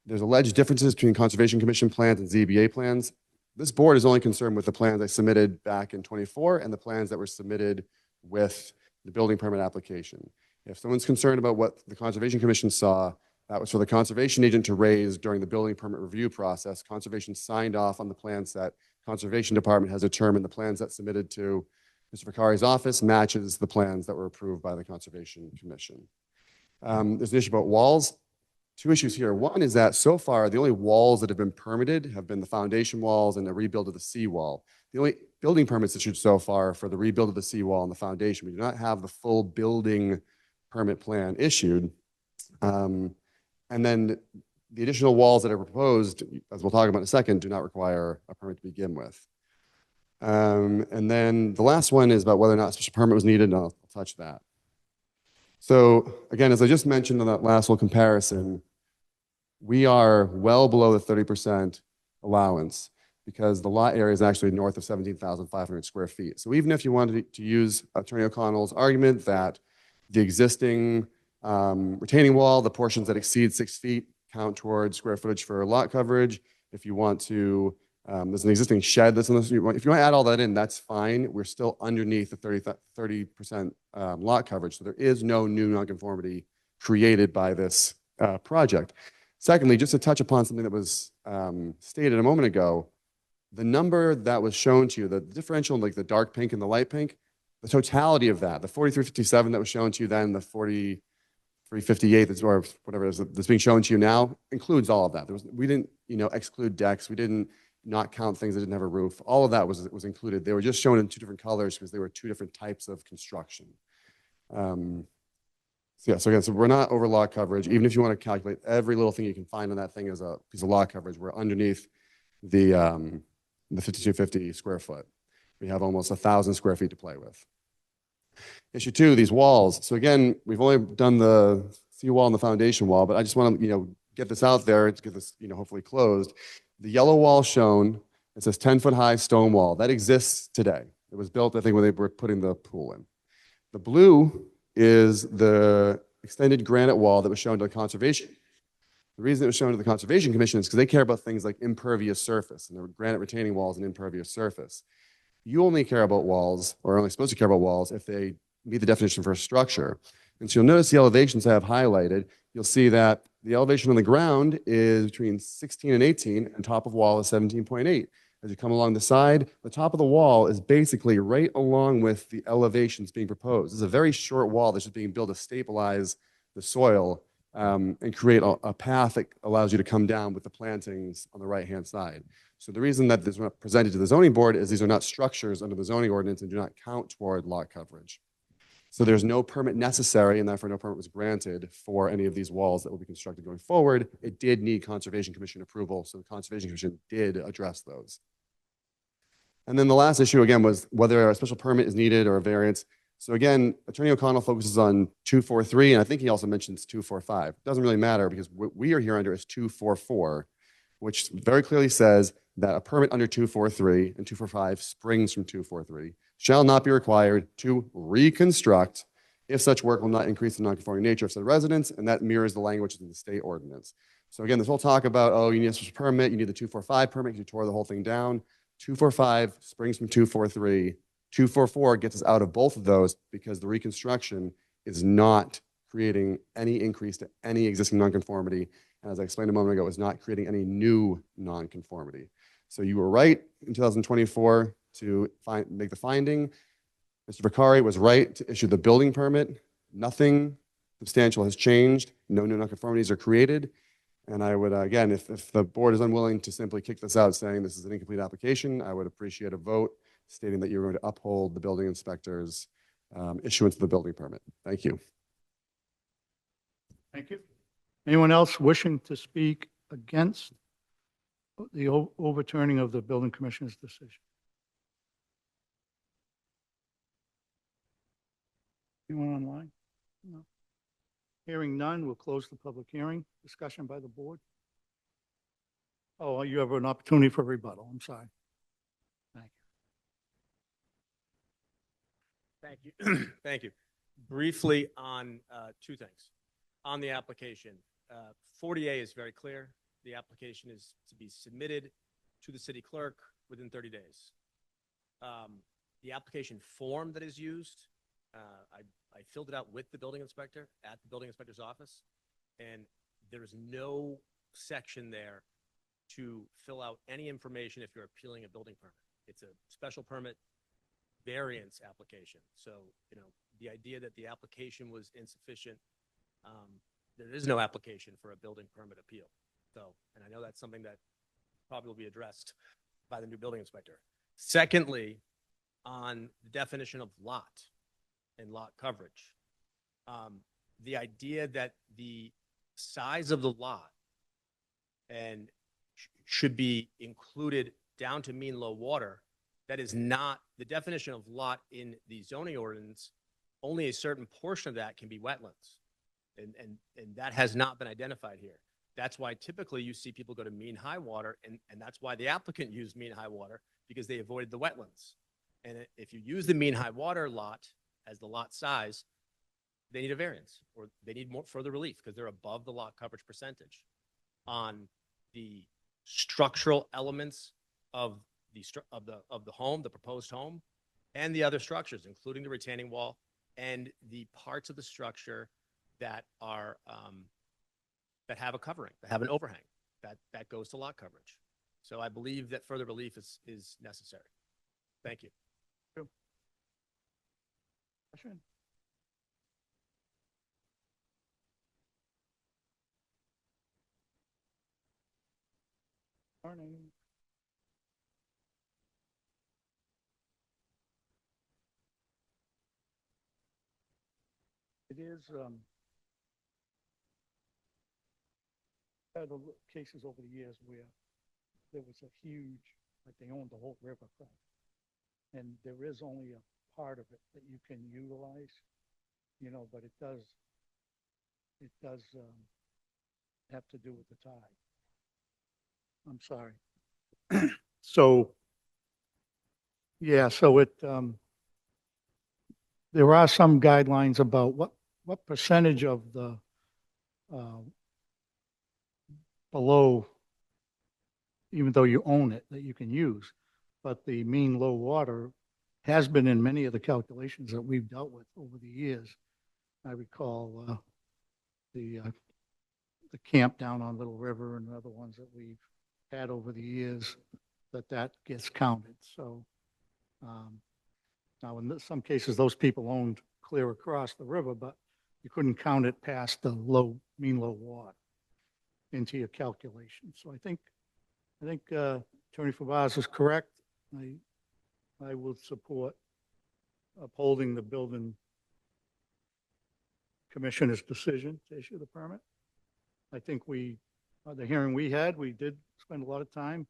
There's alleged differences between Conservation Commission plans and ZBA plans. This board is only concerned with the plans I submitted back in 24 and the plans that were submitted with the building permit application. If someone's concerned about what the Conservation Commission saw, that was for the conservation agent to raise during the building permit review process. Conservation signed off on the plan set. Conservation Department has determined the plans that submitted to Mr. Vicari's office matches the plans that were approved by the Conservation Commission. There's an issue about walls. Two issues here. One is that so far, the only walls that have been permitted have been the foundation walls and the rebuild of the seawall. The only building permits issued so far for the rebuild of the seawall and the foundation. We do not have the full building permit plan issued. And then the additional walls that are proposed, as we'll talk about in a second, do not require a permit to begin with. And then the last one is about whether or not a special permit was needed, and I'll touch that. So again, as I just mentioned on that last little comparison, we are well below the 30% allowance because the lot area is actually north of 17,500 square feet. So even if you wanted to use Attorney O'Connell's argument that the existing retaining wall, the portions that exceed 6 feet, count towards square footage for lot coverage. If you want to, there's an existing shed that's in this. If you want to add all that in, that's fine. We're still underneath the 30% lot coverage. So there is no new nonconformity created by this project. Secondly, just to touch upon something that was stated a moment ago, the number that was shown to you, the differential, like the dark pink and the light pink, the totality of that, the 4357 that was shown to you then, the 4358 or whatever it is that's being shown to you now, includes all of that. We didn't, exclude decks. We didn't not count things that didn't have a roof. All of that was included. They were just shown in two different colors because they were two different types of construction. So we're not over lot coverage. Even if you want to calculate every little thing you can find on that thing as a piece of lot coverage, we're underneath the 5250 square foot. We have almost 1,000 square feet to play with. Issue two, these walls. So again, we've only done the seawall and the foundation wall, but I just want to, get this out there to get this, hopefully closed. The yellow wall shown, it says 10-foot high stone wall. That exists today. It was built, I think, when they were putting the pool in. The blue is the extended granite wall that was shown to the conservation. The reason it was shown to the Conservation Commission is because they care about things like impervious surface, and there were granite retaining walls and impervious surface. You only care about walls, or are only supposed to care about walls, if they meet the definition for a structure. And so you'll notice the elevations I have highlighted. You'll see that the elevation on the ground is between 16 and 18, and top of wall is 17.8. As you come along the side, the top of the wall is basically right along with the elevations being proposed. This is a very short wall that's just being built to stabilize the soil and create a path that allows you to come down with the plantings on the right-hand side. So the reason that this was not presented to the zoning board is these are not structures under the zoning ordinance and do not count toward lot coverage. So there's no permit necessary, and therefore no permit was granted for any of these walls that will be constructed going forward. It did need Conservation Commission approval, so the Conservation Commission did address those. And then the last issue, again, was whether a special permit is needed or a variance. So again, Attorney O'Connell focuses on 243, and I think he also mentions 245. It doesn't really matter because what we are here under is 244, which very clearly says that a permit under 243 and 245 springs from 243 shall not be required to reconstruct if such work will not increase the nonconforming nature of said residence, and that mirrors the language of the state ordinance. So again, this whole talk about, oh, you need a special permit, you need the 245 permit, you tore the whole thing down. 245 springs from 243. 244 gets us out of both of those because the reconstruction is not creating any increase to any existing nonconformity. And as I explained a moment ago, is not creating any new nonconformity. So you were right in 2024 to make the finding. Mr. Vicari was right to issue the building permit. Nothing substantial has changed. No new nonconformities are created. And I would, again, if the board is unwilling to simply kick this out saying this is an incomplete application, I would appreciate a vote stating that you're going to uphold the building inspector's issuance of the building permit. Thank you. Thank you. Anyone else wishing to speak against the overturning of the building commissioner's decision? Anyone online? No. Hearing none, we'll close the public hearing. Discussion by the board. Oh, you have an opportunity for rebuttal. I'm sorry. Thank you. Thank you. Briefly on two things. On the application, 40A is very clear. The application is to be submitted to the city clerk within 30 days. The application form that is used, I filled it out with the building inspector at the building inspector's office, and there is no section there to fill out any information if you're appealing a building permit. It's a special permit variance application. So, the idea that the application was insufficient, there is no application for a building permit appeal. So, and I know that's something that probably will be addressed by the new building inspector. Secondly, on the definition of lot and lot coverage, the idea that the size of the lot and should be included down to mean low water, that is not the definition of lot in the zoning ordinance. Only a certain portion of that can be wetlands. And that has not been identified here. That's why typically you see people go to mean high water, and that's why the applicant used mean high water, because they avoided the wetlands. And if you use the mean high water lot as the lot size, they need a variance, or they need more further relief because they're above the lot coverage percentage. On the structural elements of the home, the proposed home, and the other structures, including the retaining wall and the parts of the structure that are that have a covering, that have an overhang, that goes to lot coverage. So I believe that further relief is necessary. Thank you. Question? Morning. It is, had cases over the years where there was a huge, like they owned the whole riverfront. And there is only a part of it that you can utilize, but it does have to do with the tide. I'm sorry. So, yeah, so there are some guidelines about what percentage of the below, even though you own it, that you can use. But the mean low water has been in many of the calculations that we've dealt with over the years. I recall the camp down on Little River and other ones that we've had over the years, that gets counted. So now in some cases, those people owned clear across the river, but you couldn't count it past the mean low water into your calculation. So I think Attorney Fabaz is correct. I would support upholding the building commissioner's decision to issue the permit. I think the hearing we had, we did spend a lot of time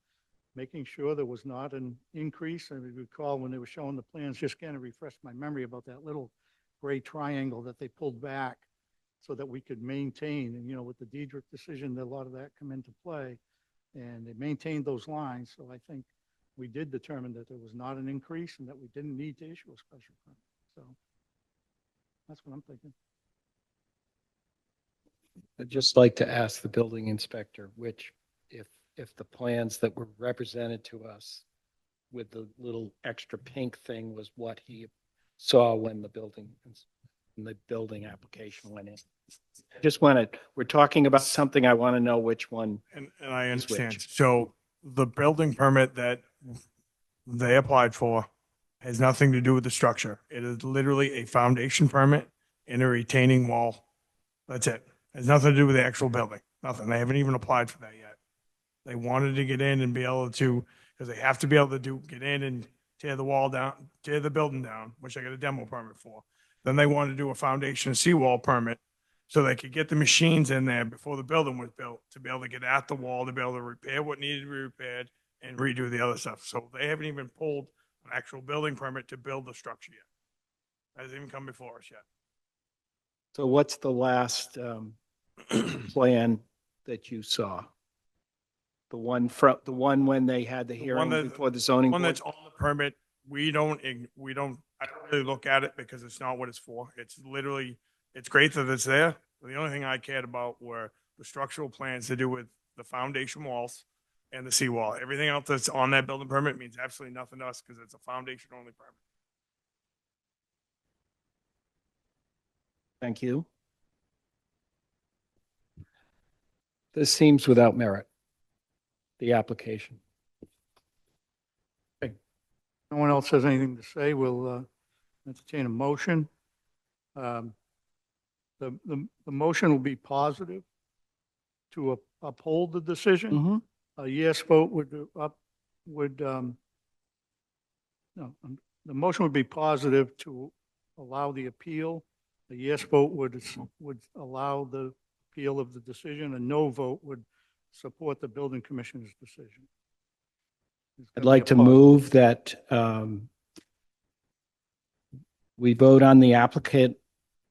making sure there was not an increase. I recall when they were showing the plans, just kind of refreshed my memory about that little gray triangle that they pulled back so that we could maintain. And, with the Diedrich decision, a lot of that come into play. And they maintained those lines. So I think we did determine that there was not an increase and that we didn't need to issue a special permit. So that's what I'm thinking. I'd just like to ask the building inspector, which if the plans that were represented to us with the little extra pink thing was what he saw when the building application went in. We're talking about something, I want to know which one. And I is understand. which. So the building permit that they applied for has nothing to do with the structure. It is literally a foundation permit and a retaining wall. That's it. It has nothing to do with the actual building. Nothing. They haven't even applied for that yet. They wanted to get in and be able to, because they have to be able to get in and tear the wall down, tear the building down, which I got a demo permit for. Then they wanted to do a foundation and seawall permit so they could get the machines in there before the building was built to be able to get at the wall, to be able to repair what needed to be repaired and redo the other stuff. So they haven't even pulled an actual building permit to build the structure yet. That hasn't even come before us yet. So what's the last plan that you saw? The one when they had the hearing before the zoning One board? that's on the permit, I don't really look at it because it's not what it's for. It's literally, it's great that it's there. The only thing I cared about were the structural plans to do with the foundation walls and the seawall. Everything else that's on that building permit means absolutely nothing to us because it's a foundation only permit. Thank you. This seems without merit. the application. No one else has anything to say. We'll entertain a motion. Um, The motion will be positive to uphold the decision. Mhm. A yes vote no, the motion would be positive to allow the appeal. A yes vote would allow the appeal of the decision. A no vote would support the building commissioner's decision. It's I'd gonna be like a to positive. move that we vote on the applicant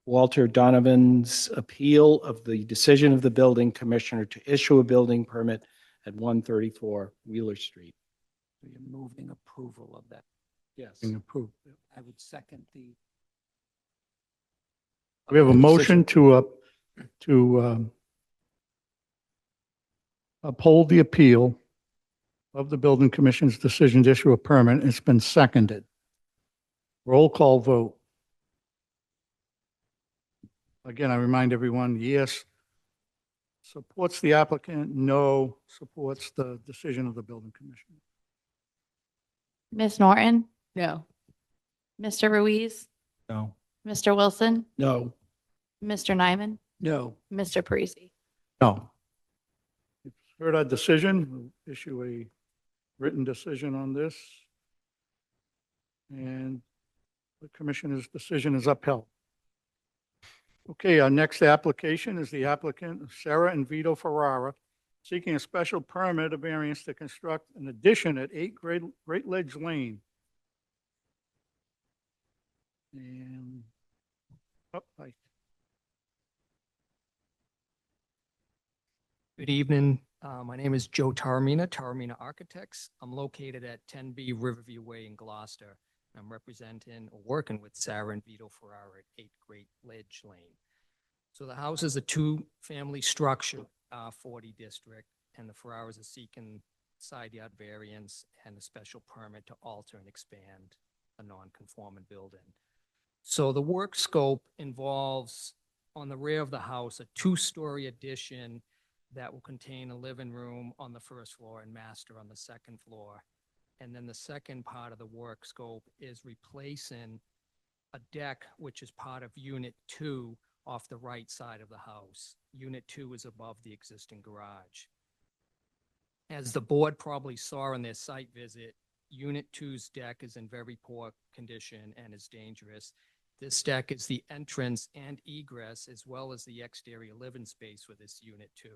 Walter Donovan's appeal of the decision of the building commissioner to issue a building permit at 134 Wheeler Street. So you're moving approval of that. Yes. Being approved. I would second the. We have a The motion decision. to uphold the appeal of the building commission's decision to issue a permit. It's been seconded. Roll call vote. Again, I remind everyone, yes supports the applicant, no supports the decision of the building commissioner. Ms. Norton, No. Mr. Ruiz, No. Mr. Wilson, No. Mr. Nyman, No. Mr. Parisi. No. You've heard our decision. We'll issue a written decision on this. And the commissioner's decision is upheld. Okay, our next application is the applicant Sarah and Vito Ferrara seeking a special permit of variance to construct an addition at 8 Great Ledge Lane. And, oh, hi. Good evening. My name is Joe Taormina, Taormina Architects. I'm located at 10B Riverview Way in Gloucester. I'm representing or working with Sarah and Vito Ferrara at 8 Great Ledge Lane. So the house is a two-family structure, 40 district, and the Ferraras are seeking side yard variance and a special permit to alter and expand a non-conforming building. So the work scope involves, on the rear of the house, a two-story addition that will contain a living room on the first floor and master on the second floor. And then the second part of the work scope is replacing a deck, which is part of Unit 2 off the right side of the house. Unit 2 is above the existing garage. As the board probably saw in their site visit, Unit 2's deck is in very poor condition and is dangerous. This deck is the entrance and egress, as well as the exterior living space for this Unit 2.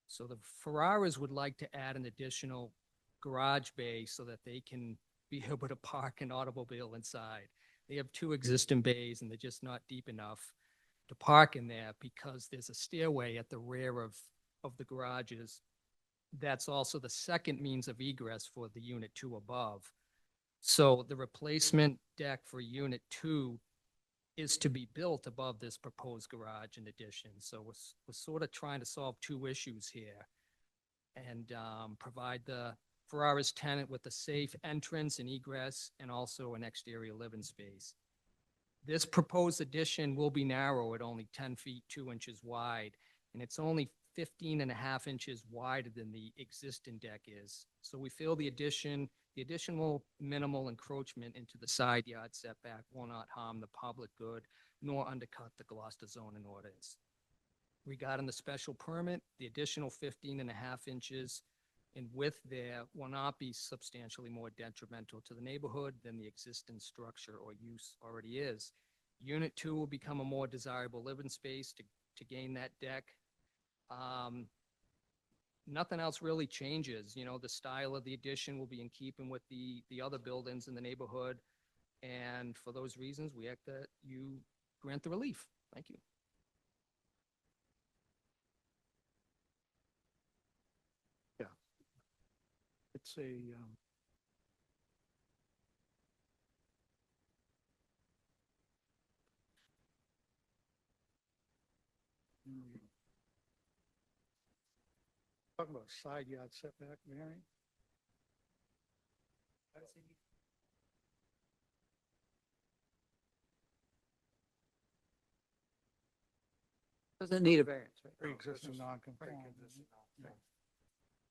So the Ferraras would like to add an additional garage bay so that they can be able to park an automobile inside. They have two existing bays and they're just not deep enough to park in there because there's a stairway at the rear of the garages. That's also the second means of egress for the Unit 2 above. So the replacement deck for Unit 2 is to be built above this proposed garage in addition. So we're sort of trying to solve two issues here and provide the Ferrara's tenant with a safe entrance and egress and also an exterior living space. This proposed addition will be narrow at only 10 feet, 2 inches wide, and it's only 15.5 inches wider than the existing deck is. So we feel the additional minimal encroachment into the side yard setback will not harm the public good nor undercut the Gloucester zoning ordinance. Regarding the special permit, the additional 15.5 inches in width there will not be substantially more detrimental to the neighborhood than the existing structure or use already is. Unit 2 will become a more desirable living space to gain that deck. Nothing else really changes. You know, the style of the addition will be in keeping with the other buildings in the neighborhood. And for those reasons, we ask that you grant the relief. Thank you. It's a, talking about side yard setback variance. Doesn't need a variance, right? Pre-existing non-conforming.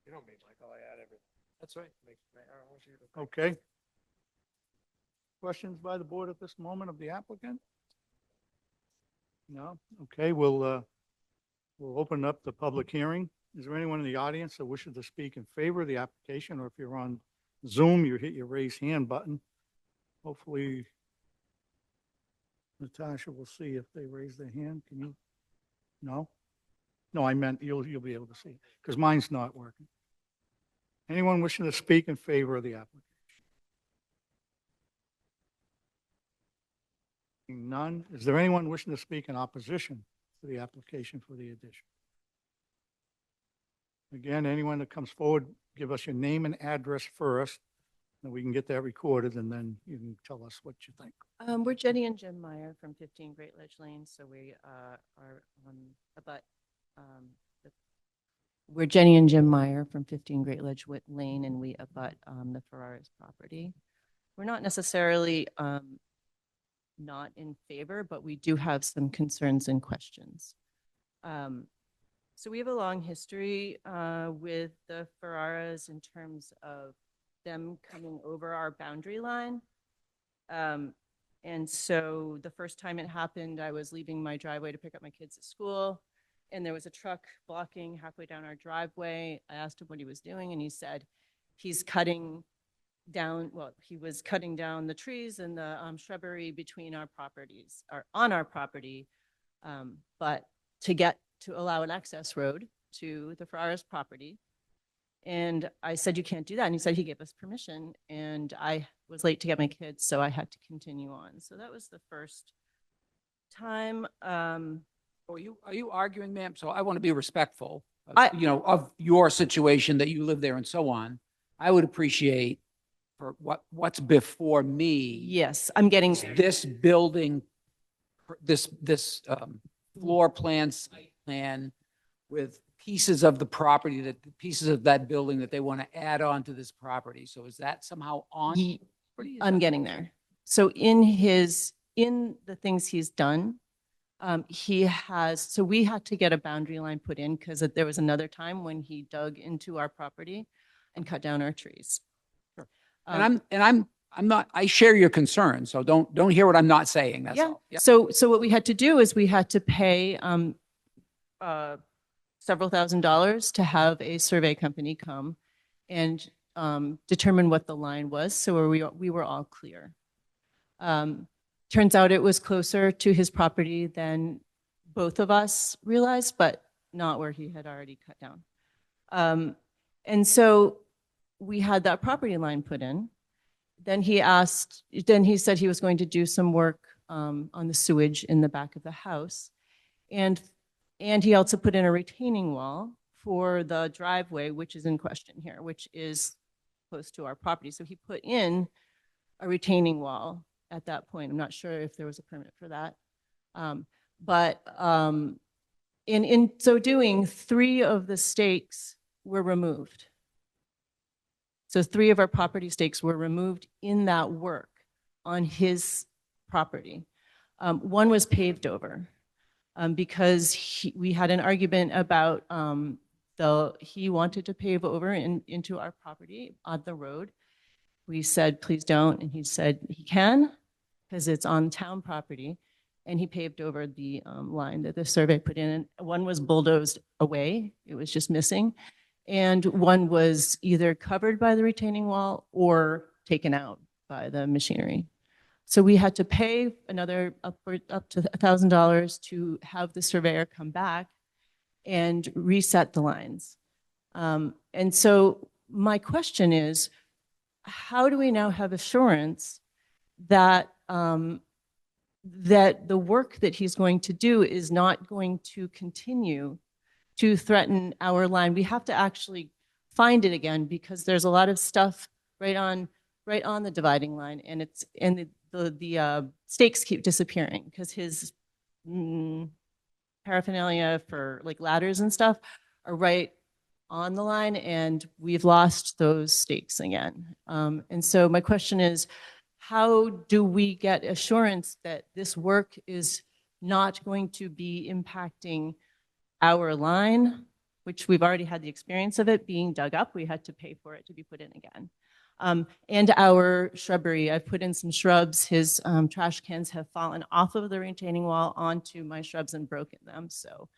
You know me, Michael, I add everything. That's right. Okay. Questions by the board at this moment of the applicant? No? Okay, we'll open up the public hearing. Is there anyone in the audience that wishes to speak in favor of the application? Or if you're on Zoom, you hit your raise hand button. Hopefully Natasha will see if they raise their hand. Can you? No? No, I meant you'll be able to see, because mine's not working. Anyone wishing to speak in favor of the application? Seeing none. Is there anyone wishing to speak in opposition to the application for the addition? Again, anyone that comes forward, give us your name and address first, and we can get that recorded, and then you can tell us what you think. We're Jenny and Jim Meyer from 15 Great Ledge Lane, so we are on about. We're Jenny and Jim Meyer from 15 Great Ledge Lane, and we abut the Ferraris property. We're not necessarily not in favor, but we do have some concerns and questions. So we have a long history with the Ferraras in terms of them coming over our boundary line. And so the first time it happened, I was leaving my driveway to pick up my kids at school, and there was a truck blocking halfway down our driveway. I asked him what he was doing, and he said he's cutting down, well, he was cutting down the trees and the shrubbery between our properties, or on our property, but to allow an access road to the Ferraris property. And I said, you can't do that. And he said he gave us permission, and I was late to get my kids, so I had to continue on. So that was the first time. Are you arguing, ma'am? So I want to be respectful, I- of your situation, that you live there and so on. I would appreciate for what's before me. Yes, I'm getting, This building, this floor plan, site plan with pieces of the property, pieces of that building that they want to add on to this property. So is that somehow on? I'm getting there. So in the things he's done, so we had to get a boundary line put in because there was another time when he dug into our property and cut down our trees. And I'm not, I share your concern. So don't hear what I'm not saying. That's all. Yeah. So what we had to do is we had to pay several $1,000s to have a survey company come and determine what the line was. So we were all clear. Turns out it was closer to his property than both of us realized, but not where he had already cut down. And so we had that property line put in. Then he said he was going to do some work on the sewage in the back of the house. And he also put in a retaining wall for the driveway, which is in question here, which is close to our property. So he put in a retaining wall at that point. I'm not sure if there was a permit for that. But in so doing, 3 of the stakes were removed. So 3 of our property stakes were removed in that work on his property. 1 was paved over because we had an argument about he wanted to pave over into our property on the road. We said, please don't. And he said he can because it's on town property. And he paved over the line that the survey put in. And 1 was bulldozed away. It was just missing. And 1 was either covered by the retaining wall or taken out by the machinery. So we had to pay another up to $1,000 to have the surveyor come back and reset the lines. And so my question is, how do we now have assurance that that the work that he's going to do is not going to continue to threaten our line? We have to actually find it again because there's a lot of stuff right on the dividing line, and the stakes keep disappearing because his paraphernalia for like ladders and stuff are right on the line, and we've lost those stakes again. And so my question is, how do we get assurance that this work is not going to be impacting our line, which we've already had the experience of it being dug up. We had to pay for it to be put in again. And our shrubbery, I've put in some shrubs. His trash cans have fallen off of the retaining wall onto my shrubs and broken them. So,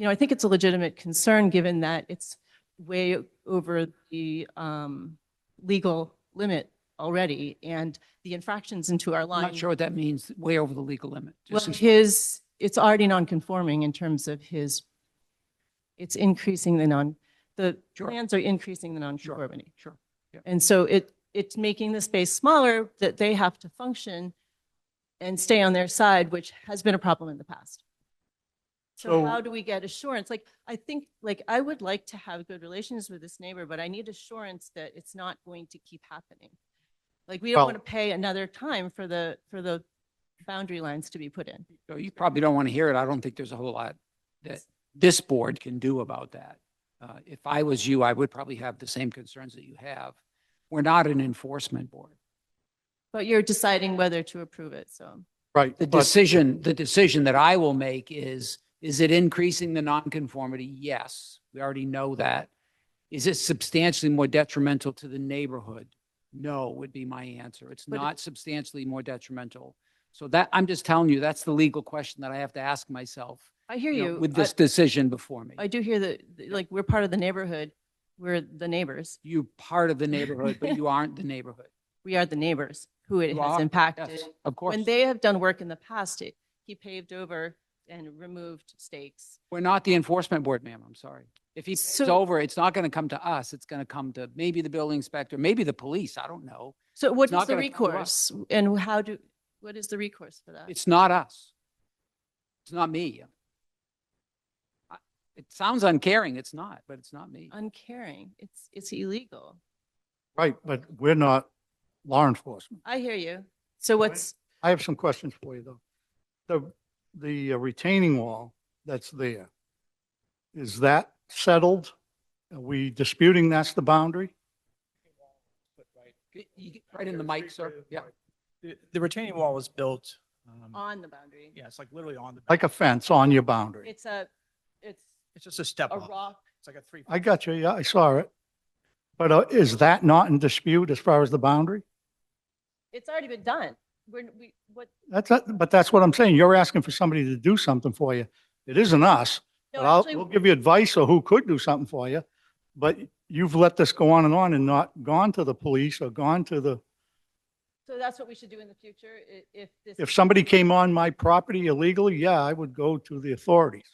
I think it's a legitimate concern given that it's way over the legal limit already, and the infractions into our I'm line. not sure what that means, way over the legal limit. Well, Just- it's already non-conforming in terms of it's increasing the Sure. plans are increasing the non-conformity. Sure. Yeah. And so it's making the space smaller that they have to function and stay on their side, which has been a problem in the past. So So- how do we get assurance? I think, I would like to have good relations with this neighbor, but I need assurance that it's not going to keep happening. We don't Well- want to pay another time for the boundary lines to be put in. So you probably don't want to hear it. I don't think there's a whole lot that this board can do about that. If I was you, I would probably have the same concerns that you have. We're not an enforcement board. But you're deciding whether to approve it, so. Right. The but- decision that I will make is it increasing the nonconformity? Yes, we already know that. Is it substantially more detrimental to the neighborhood? No, would be my answer. It's But- not substantially more detrimental. So that, I'm just telling you, that's the legal question that I have to ask myself. I hear you know, you. with this decision before me. I do hear that, we're part of the neighborhood. We're the neighbors. You're part of the neighborhood, but you aren't the neighborhood. We are the neighbors who it You has are, impacted. yes, of course. When they have done work in the past, he paved over and removed stakes. We're not the enforcement board, ma'am. I'm sorry. If he pays So- over, it's not going to come to us. It's going to come to maybe the building inspector, maybe the police. I don't know. So what It's not is the gonna come to us. recourse? And what is the recourse for that? It's not us. It's not me. It sounds uncaring. It's not, but it's not me. Uncaring. It's illegal. Right, but we're not law enforcement. I hear you. So I have some questions for you, though. The retaining wall that's there, is that settled? Are we disputing that's the boundary? You get right in the mic, sir. Yeah. The retaining wall was built, on the boundary? yeah, it's like literally on the. Like a fence on your boundary? It's It's just a step a up. rock. It's like a 3. I got you, yeah, I saw it. But is that not in dispute as far as the boundary? It's already been done. But that's what I'm saying. You're asking for somebody to do something for you. It isn't us. No, But actually- we'll give you advice on who could do something for you. But you've let this go on and not gone to the police or gone to the, So that's what we should do in the future if somebody came on my property illegally, yeah, I would go to the authorities.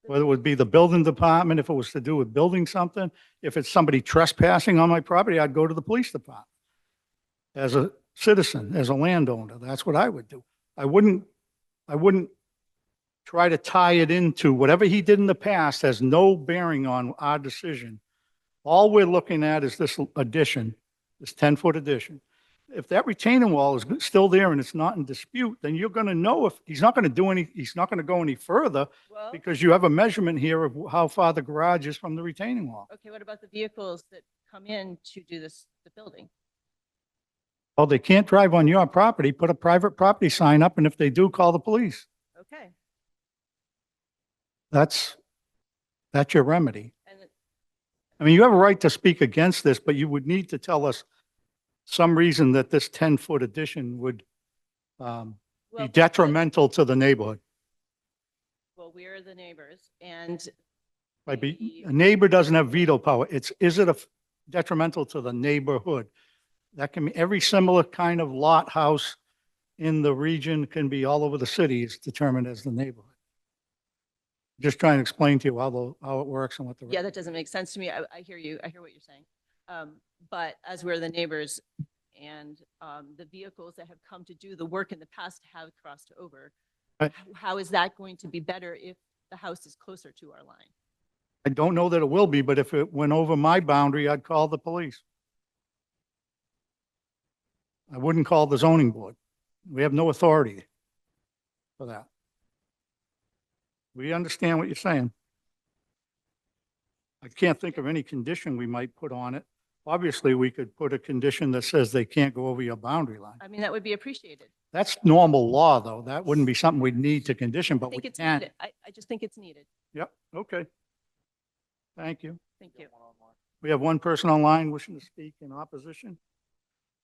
Whether it would be the building department, if it was to do with building something, if it's somebody trespassing on my property, I'd go to the police department. As a citizen, as a landowner, that's what I would do. I wouldn't try to tie it into whatever he did in the past has no bearing on our decision. All we're looking at is this addition, this 10-foot addition. If that retaining wall is still there and it's not in dispute, then you're going to know if he's not going to go any further Well, because you have a measurement here of how far the garage is from the retaining wall. okay, what about the vehicles that come in to do the building? Well, they can't drive on your property, put a private property sign up, and if they do, call the police. Okay. That's your remedy. And I mean, you have a right to speak against this, but you would need to tell us some reason that this 10-foot addition would be well, detrimental to the neighborhood. Well, we're the neighbors and Right? A neighbor doesn't have veto power. Is it detrimental to the neighborhood? That can be every similar kind of lot house in the region can be all over the city is determined as the neighborhood. Just trying to explain to you how it works and what the. yeah, that doesn't make sense to me. I hear you. I hear what you're saying. But as we're the neighbors and the vehicles that have come to do the work in the past have crossed over, Right. how is that going to be better if the house is closer to our line? I don't know that it will be, but if it went over my boundary, I'd call the police. I wouldn't call the zoning board. We have no authority for that. We understand what you're saying. I can't think of any condition we might put on it. Obviously, we could put a condition that says they can't go over your boundary line. I mean, that would be appreciated. That's normal law, though. That wouldn't be something we'd need to condition, I but we think it's can. needed. I just think it's needed. Yep, okay. Thank you. Thank you. We have one person online wishing to speak in opposition.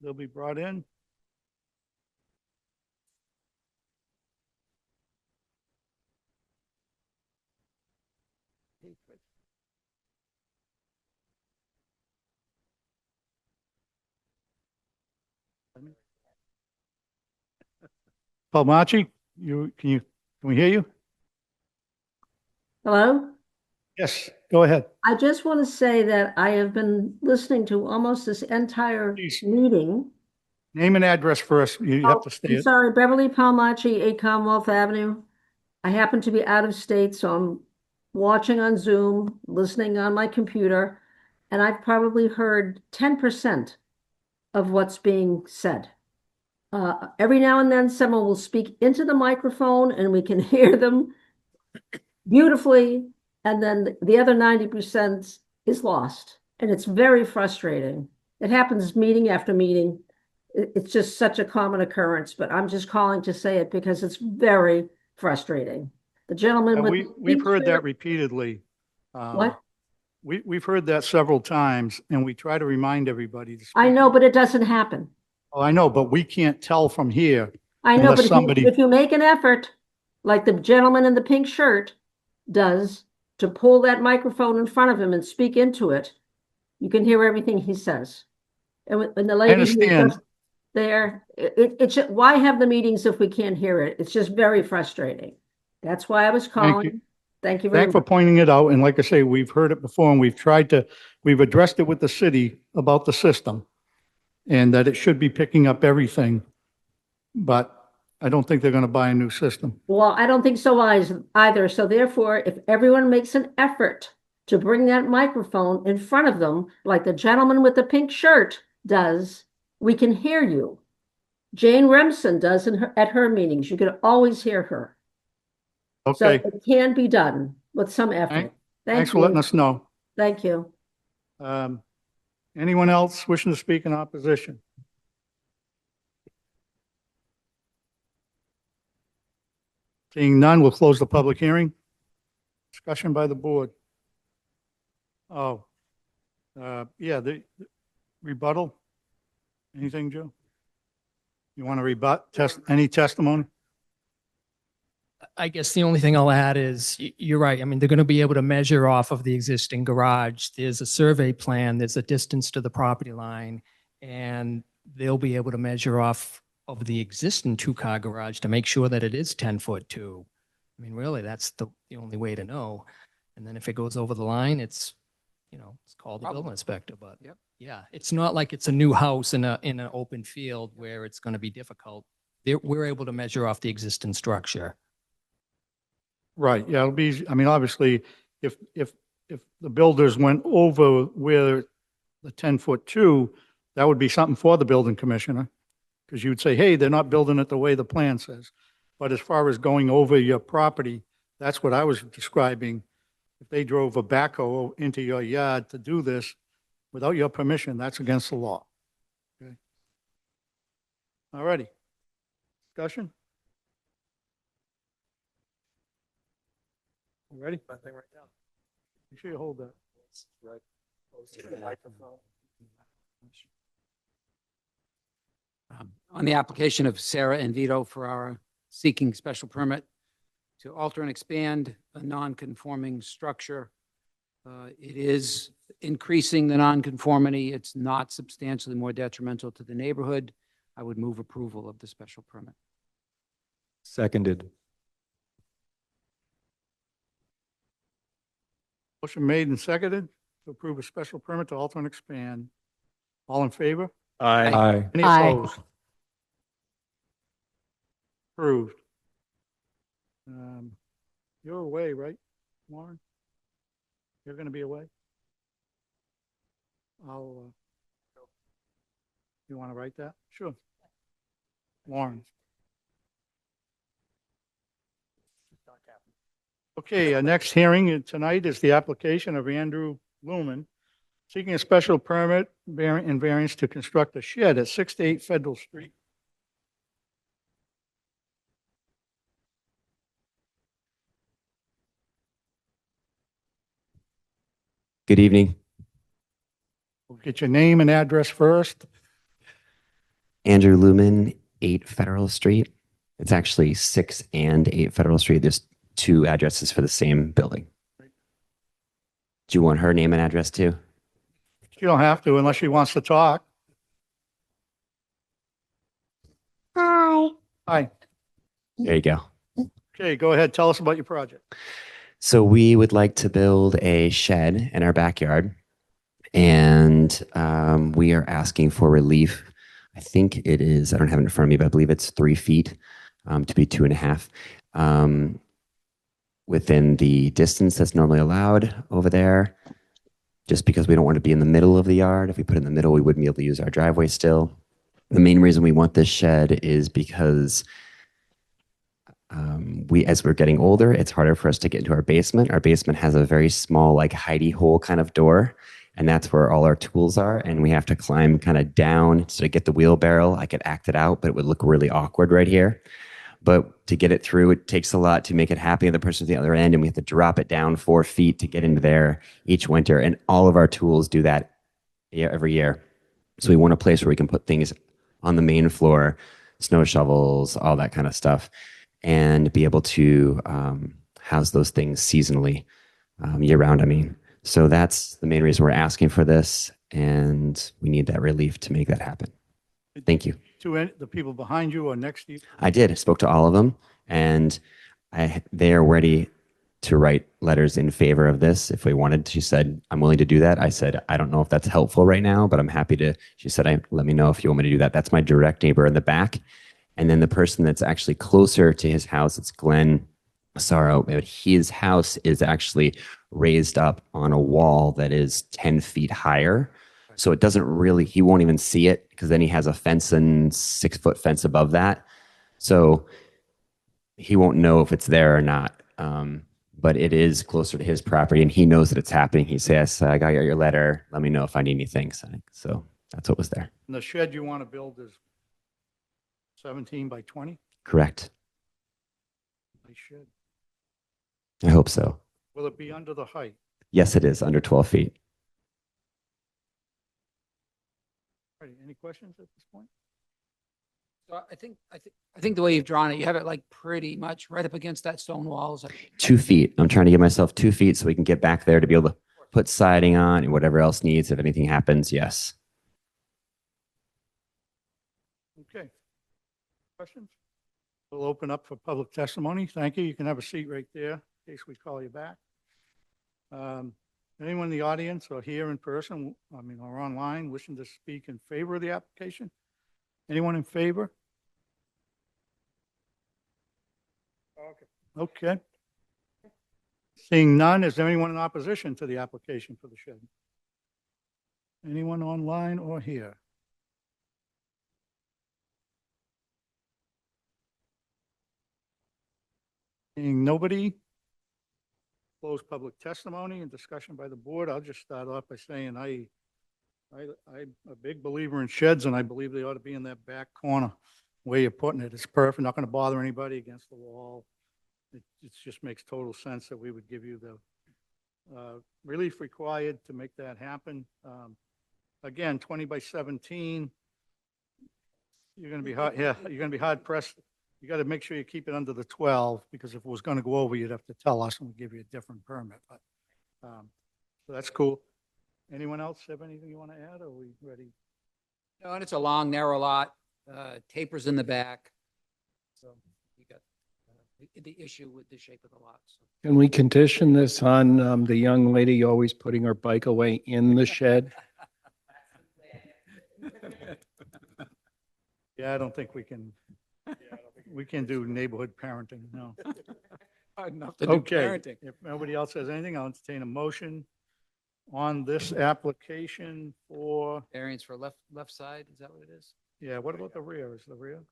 They'll be brought in. Palmachi, can we hear you? Hello? Yes, go ahead. I just want to say that I have been listening to almost this entire Please. meeting. Name and address first. You have to state I'm it. sorry, Beverly Palmachi, 8 Commonwealth Avenue. I happen to be out of state, so I'm watching on Zoom, listening on my computer, and I've probably heard 10% of what's being said. Every now and then, someone will speak into the microphone and we can hear them beautifully, and then the other 90% is lost. And it's very frustrating. It happens meeting after meeting. It's just such a common occurrence, but I'm just calling to say it because it's very frustrating. The gentleman with the We've pink heard that shirt- repeatedly. What? We've heard that several times, and we try to remind everybody to speak. I know, but it doesn't happen. Oh, I know, but we can't tell from here. I know, Unless but somebody- if you make an effort, like the gentleman in the pink shirt does, to pull that microphone in front of him and speak into it, you can hear everything he says. And the lady who was understand. just there, why have the meetings if we can't hear it? It's just very frustrating. That's why I was Thank calling. you. Thank you very Thanks for much. pointing it out. And like I say, we've heard it before and we've addressed it with the city about the system and that it should be picking up everything. But I don't think they're going to buy a new system. Well, I don't think so either. So therefore, if everyone makes an effort to bring that microphone in front of them, like the gentleman with the pink shirt does, we can hear you. Jane Remsen does at her meetings. You can always hear her. So Okay. it can be done with some effort. Thanks for letting us know. Thank you. Anyone else wishing to speak in opposition? Seeing none, we'll close the public hearing. Discussion by the board. Oh, yeah, the rebuttal. Anything, Joe? You want to rebut any testimony? I guess the only thing I'll add is you're right. I mean, they're going to be able to measure off of the existing garage. There's a survey plan, there's a distance to the property line, and they'll be able to measure off of the existing two-car garage to make sure that it is 10 foot too. I mean, really, that's the only way to know. And then if it goes over the line, it's called the building inspector. But Yep. yeah, it's not like it's a new house in an open field where it's going to be difficult. We're able to measure off the existing structure. Right, yeah, it'll be, I mean, obviously, if the builders went over where the 10-foot two, that would be something for the building commissioner. Because you would say, hey, they're not building it the way the plan says. But as far as going over your property, that's what I was describing. If they drove a backhoe into your yard to do this without your permission, that's against the law. Okay. All righty. Discussion? You ready? You sure you hold that? Right. On the application of Sarah and Vito for our seeking special permit to alter and expand a non-conforming structure. It is increasing the non-conformity. It's not substantially more detrimental to the neighborhood. I would move approval of the special permit. Seconded. Motion made and seconded to approve a special permit to alter and expand. All in favor? Aye. Any Aye. opposed? Approved. You're away, right, Warren? You're going to be away? You want to write that? Sure. Warren. Okay, next hearing tonight is the application of Andrew Lumen seeking a special permit and variance to construct a shed at 6 to 8 Federal Street. Good evening. We'll get your name and address first. Andrew Lumen, 8 Federal Street. It's actually 6 and 8 Federal Street. There's 2 addresses for the same building. Do you want her name and address too? You don't have to unless she wants to talk. Hi. Hi. There you go. Okay, go ahead. Tell us about your project. So we would like to build a shed in our backyard, and we are asking for relief. I think it is, I don't have it in front of me, but I believe it's 3 feet to be 2.5 within the distance that's normally allowed over there, just because we don't want to be in the middle of the yard. If we put it in the middle, we wouldn't be able to use our driveway still. The main reason we want this shed is because as we're getting older, it's harder for us to get into our basement. Our basement has a very small, like hidey hole kind of door, and that's where all our tools are. And we have to climb kind of down to get the wheelbarrow. I could act it out, but it would look really awkward right here. But to get it through, it takes a lot to make it happy. The person's at the other end, and we have to drop it down 4 feet to get into there each winter. And all of our tools do that every year. So we want a place where we can put things on the main floor, snow shovels, all that kind of stuff, and be able to house those things seasonally, year round, I mean. So that's the main reason we're asking for this, and we need that relief to make that happen. Thank you. To the people behind you or next to you? I did. I spoke to all of them, and they are ready to write letters in favor of this if we wanted. She said, I'm willing to do that. I said, I don't know if that's helpful right now, but I'm happy to. She said, let me know if you want me to do that. That's my direct neighbor in the back. And then the person that's actually closer to his house, it's Glenn Sorrow. His house is actually raised up on a wall that is 10 feet higher. So it doesn't really, he won't even see it because then he has a fence and 6-foot fence above that. So he won't know if it's there or not. But it is closer to his property and he knows that it's happening. He says, I got your letter. Let me know if I need anything. So that's what was there. And the shed you want to build is 17 by 20? Correct. Nice shed. I hope so. Will it be under the height? Yes, it is under 12 feet. All right, any questions at this point? So I think the way you've drawn it, you have it like pretty much right up against that stone wall. Is that 2 feet. I'm trying to give myself 2 feet so we can get back there to be able to put siding on and whatever else needs if anything happens. Yes. Okay. Questions? We'll open up for public testimony. Thank you. You can have a seat right there in case we call you back. Anyone in the audience or here in person, or online, wishing to speak in favor of the application? Anyone in favor? Okay. Seeing none, is there anyone in opposition to the application for the shed? Anyone online or here? Seeing nobody, close public testimony and discussion by the board. I'll just start off by saying I'm a big believer in sheds, and I believe they ought to be in that back corner. Way you're putting it, it's perfect, not going to bother anybody against the wall. It just makes total sense that we would give you the relief required to make that happen. Again, 20 by 17, you're going to be hard, yeah, you're going to be hard pressed. You got to make sure you keep it under the 12, because if it was going to go over, you'd have to tell us and we'll give you a different permit. But so that's cool. Anyone else have anything you want to add, or are we ready? no, and it's a long, narrow lot, tapers in the back. So you got the issue with the shape of the lot. So. Can we condition this on the young lady always putting her bike away in the shed? Yeah, I don't think we can. We can do neighborhood parenting, no. Enough to do Okay, parenting. if nobody else has anything, I'll entertain a motion on this application for, Variance for left side, is that what it is? yeah, what about the rear? Is the rear?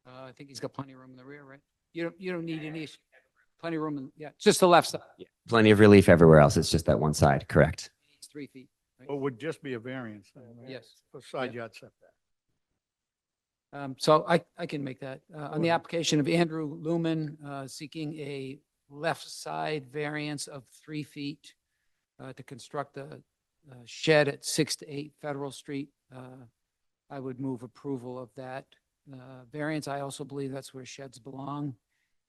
I think he's got plenty of room in the rear, right? You don't need any, plenty of room in, yeah, it's just the left side. Yeah. Plenty of relief everywhere else. It's just that one side. Correct. It's 3 feet. Right? Or would just be a variance? Then, right? Yes. For side yard setback. So I can make that. On the application of Andrew Lumen, seeking a left side variance of 3 feet to construct a shed at 6 to 8 Federal Street. I would move approval of that variance. I also believe that's where sheds belong.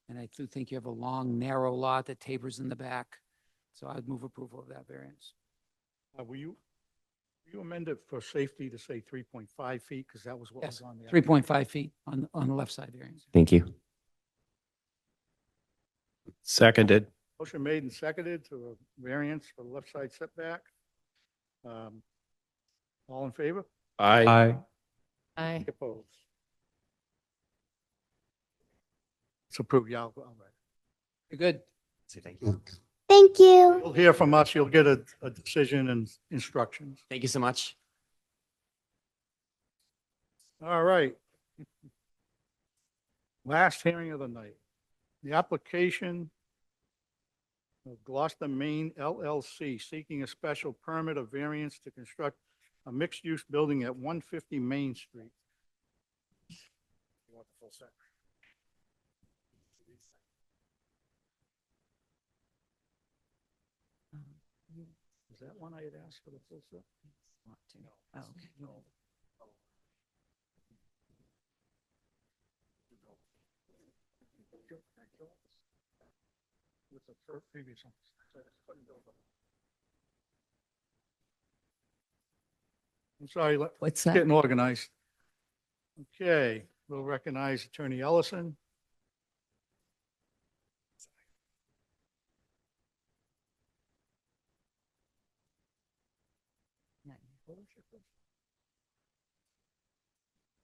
And I do think you have a long, narrow lot that tapers in the back. So I'd move approval of that variance. Will you amend it for safety to say 3.5 feet? Because that was what was Yes, on the. 3.5 feet on the left side variance. Thank you. Seconded. Motion made and seconded to a variance for the left side setback. All in favor? Aye. Aye. Opposed? It's approved. Yeah, all right. You're good. Say thank you. Thank you. You'll hear from us. You'll get a decision and instructions. Thank you so much. All right. Last hearing of the night. The application of Gloucester, Maine LLC seeking a special permit of variance to construct a mixed-use building at 150 Main Street. You want the full set? Is that one I had asked for the full set? Oh, okay. With the previous one. I'm sorry, What's it's that? getting organized. Okay, we'll recognize Attorney Ellison.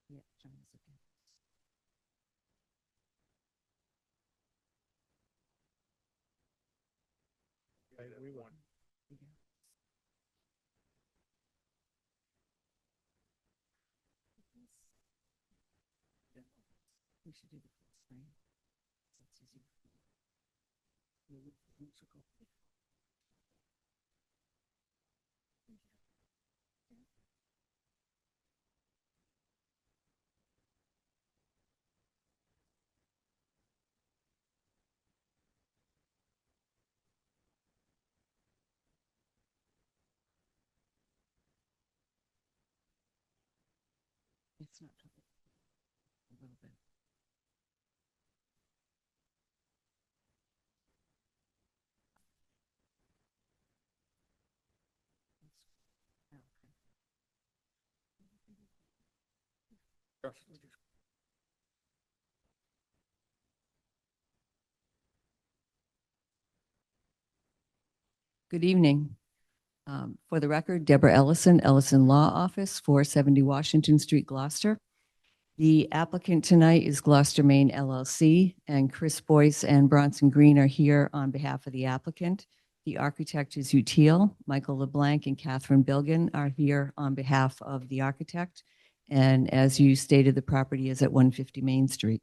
Yeah, John's okay. Right, everyone. We should do the full screen. That's easy. It's not a little bit. Good evening. For the record, Deborah Ellison, Ellison Law Office, 470 Washington Street, Gloucester. The applicant tonight is Gloucester, Maine LLC, and Chris Boyce and Bronson Green are here on behalf of the applicant. The architect is Util. Michael LeBlanc and Catherine Bilgan are here on behalf of the architect. And as you stated, the property is at 150 Main Street.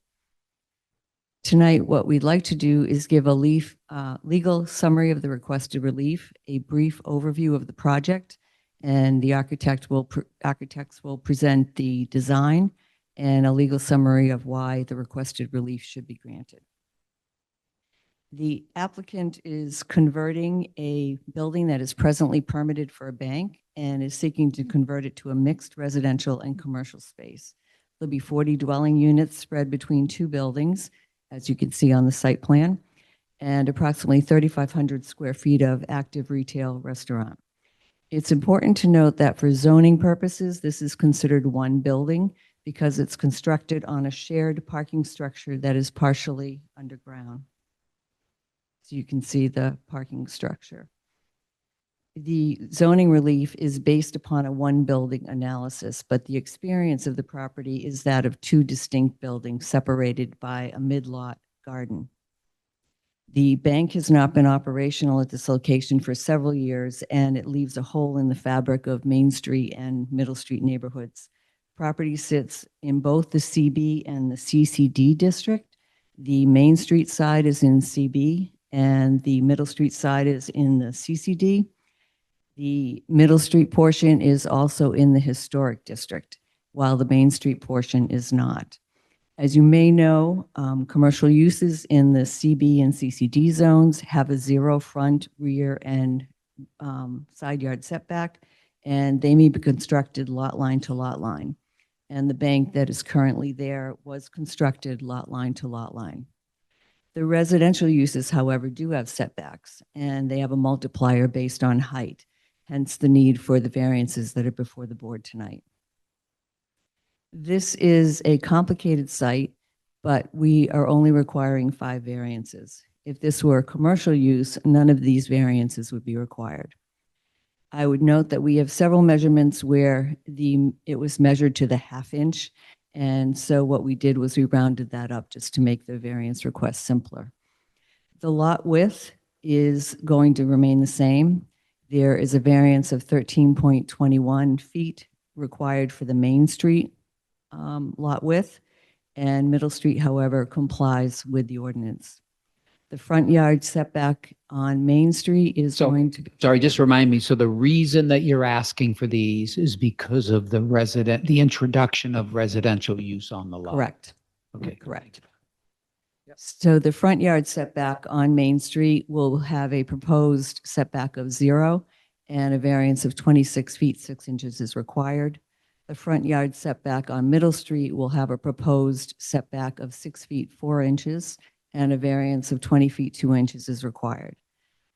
Tonight, what we'd like to do is give a legal summary of the requested relief, a brief overview of the project, and the architects will present the design and a legal summary of why the requested relief should be granted. The applicant is converting a building that is presently permitted for a bank and is seeking to convert it to a mixed residential and commercial space. There'll be 40 dwelling units spread between two buildings, as you can see on the site plan, and approximately 3,500 square feet of active retail restaurant. It's important to note that for zoning purposes, this is considered one building because it's constructed on a shared parking structure that is partially underground. So you can see the parking structure. The zoning relief is based upon a one building analysis, but the experience of the property is that of two distinct buildings separated by a mid-lot garden. The bank has not been operational at this location for several years, and it leaves a hole in the fabric of Main Street and Middle Street neighborhoods. Property sits in both the CB and the CCD district. The Main Street side is in CB, and the Middle Street side is in the CCD. The Middle Street portion is also in the historic district, while the Main Street portion is not. As you may know, commercial uses in the CB and CCD zones have a zero front, rear, and side yard setback, and they may be constructed lot line to lot line. And the bank that is currently there was constructed lot line to lot line. The residential uses, however, do have setbacks, and they have a multiplier based on height, hence the need for the variances that are before the board tonight. This is a complicated site, but we are only requiring 5 variances. If this were a commercial use, none of these variances would be required. I would note that we have several measurements where it was measured to the half inch. And so what we did was we rounded that up just to make the variance request simpler. The lot width is going to remain the same. There is a variance of 13.21 feet required for the Main Street lot width, and Middle Street, however, complies with the ordinance. The front yard setback on Main Street is going to be. Sorry, just remind me. So the reason that you're asking for these is because of the introduction of residential use on the lot. Correct. Okay. Correct. So the front yard setback on Main Street will have a proposed setback of 0, and a variance of 26 feet 6 inches is required. The front yard setback on Middle Street will have a proposed setback of 6 feet 4 inches, and a variance of 20 feet 2 inches is required.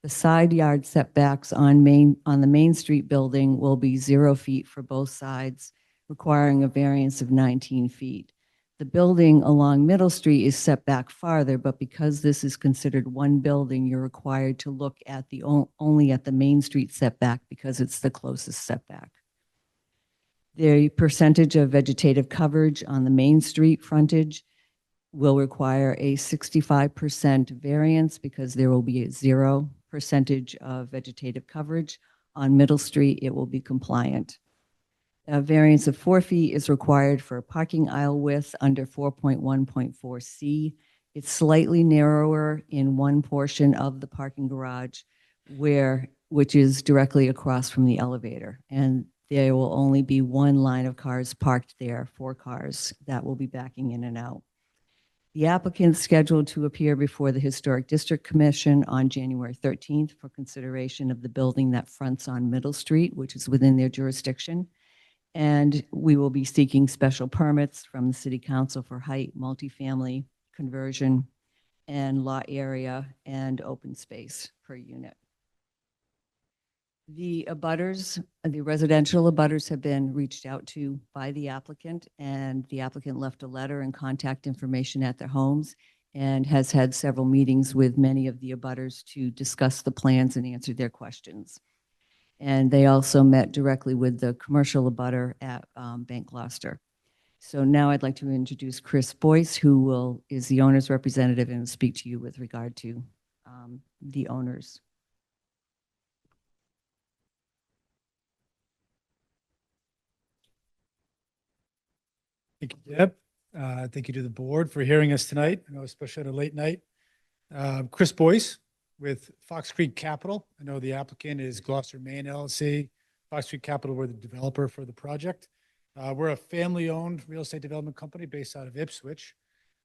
The side yard setbacks on the Main Street building will be 0 feet for both sides, requiring a variance of 19 feet. The building along Middle Street is set back farther, but because this is considered one building, you're required to look at only at the Main Street setback because it's the closest setback. The percentage of vegetative coverage on the Main Street frontage will require a 65% variance because there will be a 0% of vegetative coverage. On Middle Street, it will be compliant. A variance of 4 feet is required for a parking aisle width under 4.1.4C. It's slightly narrower in one portion of the parking garage which is directly across from the elevator. And there will only be one line of cars parked there, 4 cars that will be backing in and out. The applicant is scheduled to appear before the Historic District Commission on January 13th for consideration of the building that fronts on Middle Street, which is within their jurisdiction. And we will be seeking special permits from the City Council for height, multifamily, conversion, and lot area and open space per unit. The residential abutters have been reached out to by the applicant, and the applicant left a letter and contact information at their homes and has had several meetings with many of the abutters to discuss the plans and answer their questions. And they also met directly with the commercial abutter at Bank Gloucester. So now I'd like to introduce Chris Boyce, who is the owner's representative and will speak to you with regard to the owners. Thank you, Deb. Thank you to the board for hearing us tonight, I know especially at a late night. Chris Boyce with Fox Creek Capital. I know the applicant is Gloucester, Maine LLC. Fox Creek Capital, we're the developer for the project. We're a family-owned real estate development company based out of Ipswich,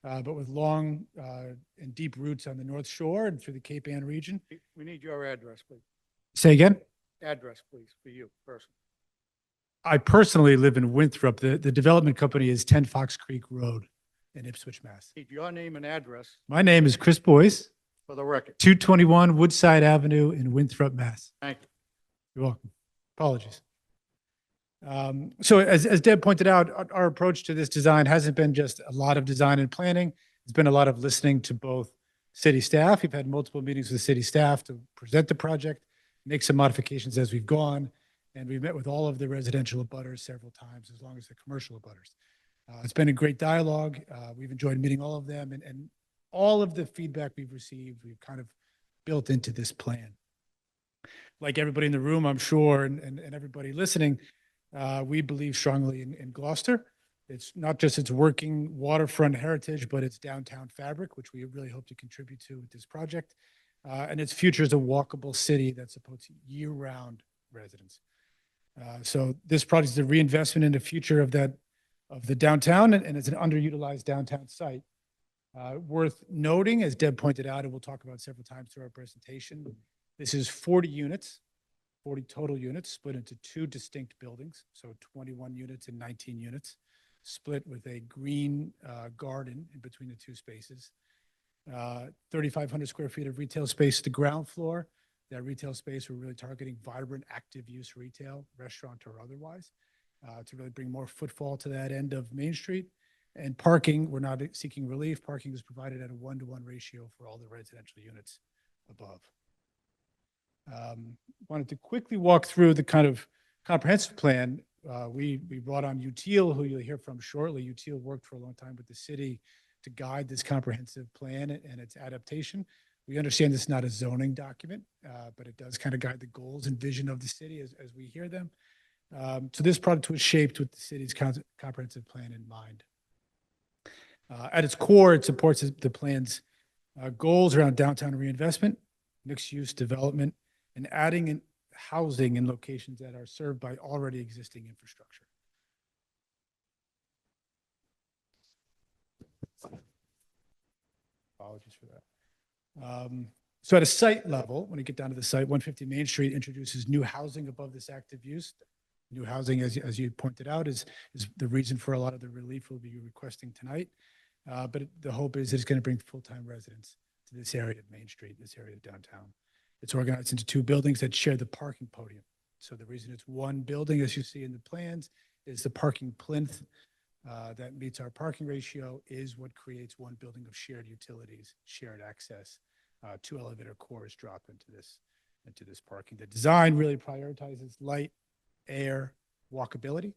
but with long and deep roots on the North Shore and through the Cape Ann region. We need your address, please. Say again? Address, please, for you personally. I personally live in Winthrop. The development company is 10 Fox Creek Road in Ipswich, Mass. Need your name and address My name is Chris Boyce, for the record. 221 Woodside Avenue in Winthrop, Mass. Thank you. You're welcome. Apologies. So as Deb pointed out, our approach to this design hasn't been just a lot of design and planning. It's been a lot of listening to both city staff. We've had multiple meetings with city staff to present the project, make some modifications as we've gone. And we've met with all of the residential abutters several times, as long as the commercial abutters. It's been a great dialogue. We've enjoyed meeting all of them, and all of the feedback we've received, we've kind of built into this plan. Like everybody in the room, I'm sure, and everybody listening, we believe strongly in Gloucester. It's not just its working waterfront heritage, but its downtown fabric, which we really hope to contribute to with this project. And its future as a walkable city that supports year-round residents. So this project is a reinvestment in the future of the downtown, and it's an underutilized downtown site. Worth noting, as Deb pointed out, and we'll talk about several times through our presentation, this is 40 units. 40 total units split into two distinct buildings, so 21 units and 19 units, split with a green garden in between the two spaces. 3,500 square feet of retail space at the ground floor. That retail space, we're really targeting vibrant, active use retail, restaurant or otherwise, to really bring more footfall to that end of Main Street. And parking, we're not seeking relief. Parking is provided at a 1-to-1 ratio for all the residential units above. Wanted to quickly walk through the kind of comprehensive plan. We brought on Util, who you'll hear from shortly. Util worked for a long time with the city to guide this comprehensive plan and its adaptation. We understand this is not a zoning document, but it does kind of guide the goals and vision of the city as we hear them. So this product was shaped with the city's comprehensive plan in mind. At its core, it supports the plan's goals around downtown reinvestment, mixed-use development, and adding in housing in locations that are served by already existing infrastructure. Apologies for that. So at a site level, when you get down to the site, 150 Main Street introduces new housing above this active use. New housing, as you pointed out, is the reason for a lot of the relief we'll be requesting tonight. But the hope is it's going to bring full-time residents to this area of Main Street, this area of downtown. It's organized into two buildings that share the parking podium. So the reason it's one building, as you see in the plans, is the parking plinth that meets our parking ratio is what creates one building of shared utilities, shared access. Two elevator cores drop into this parking. The design really prioritizes light, air, walkability.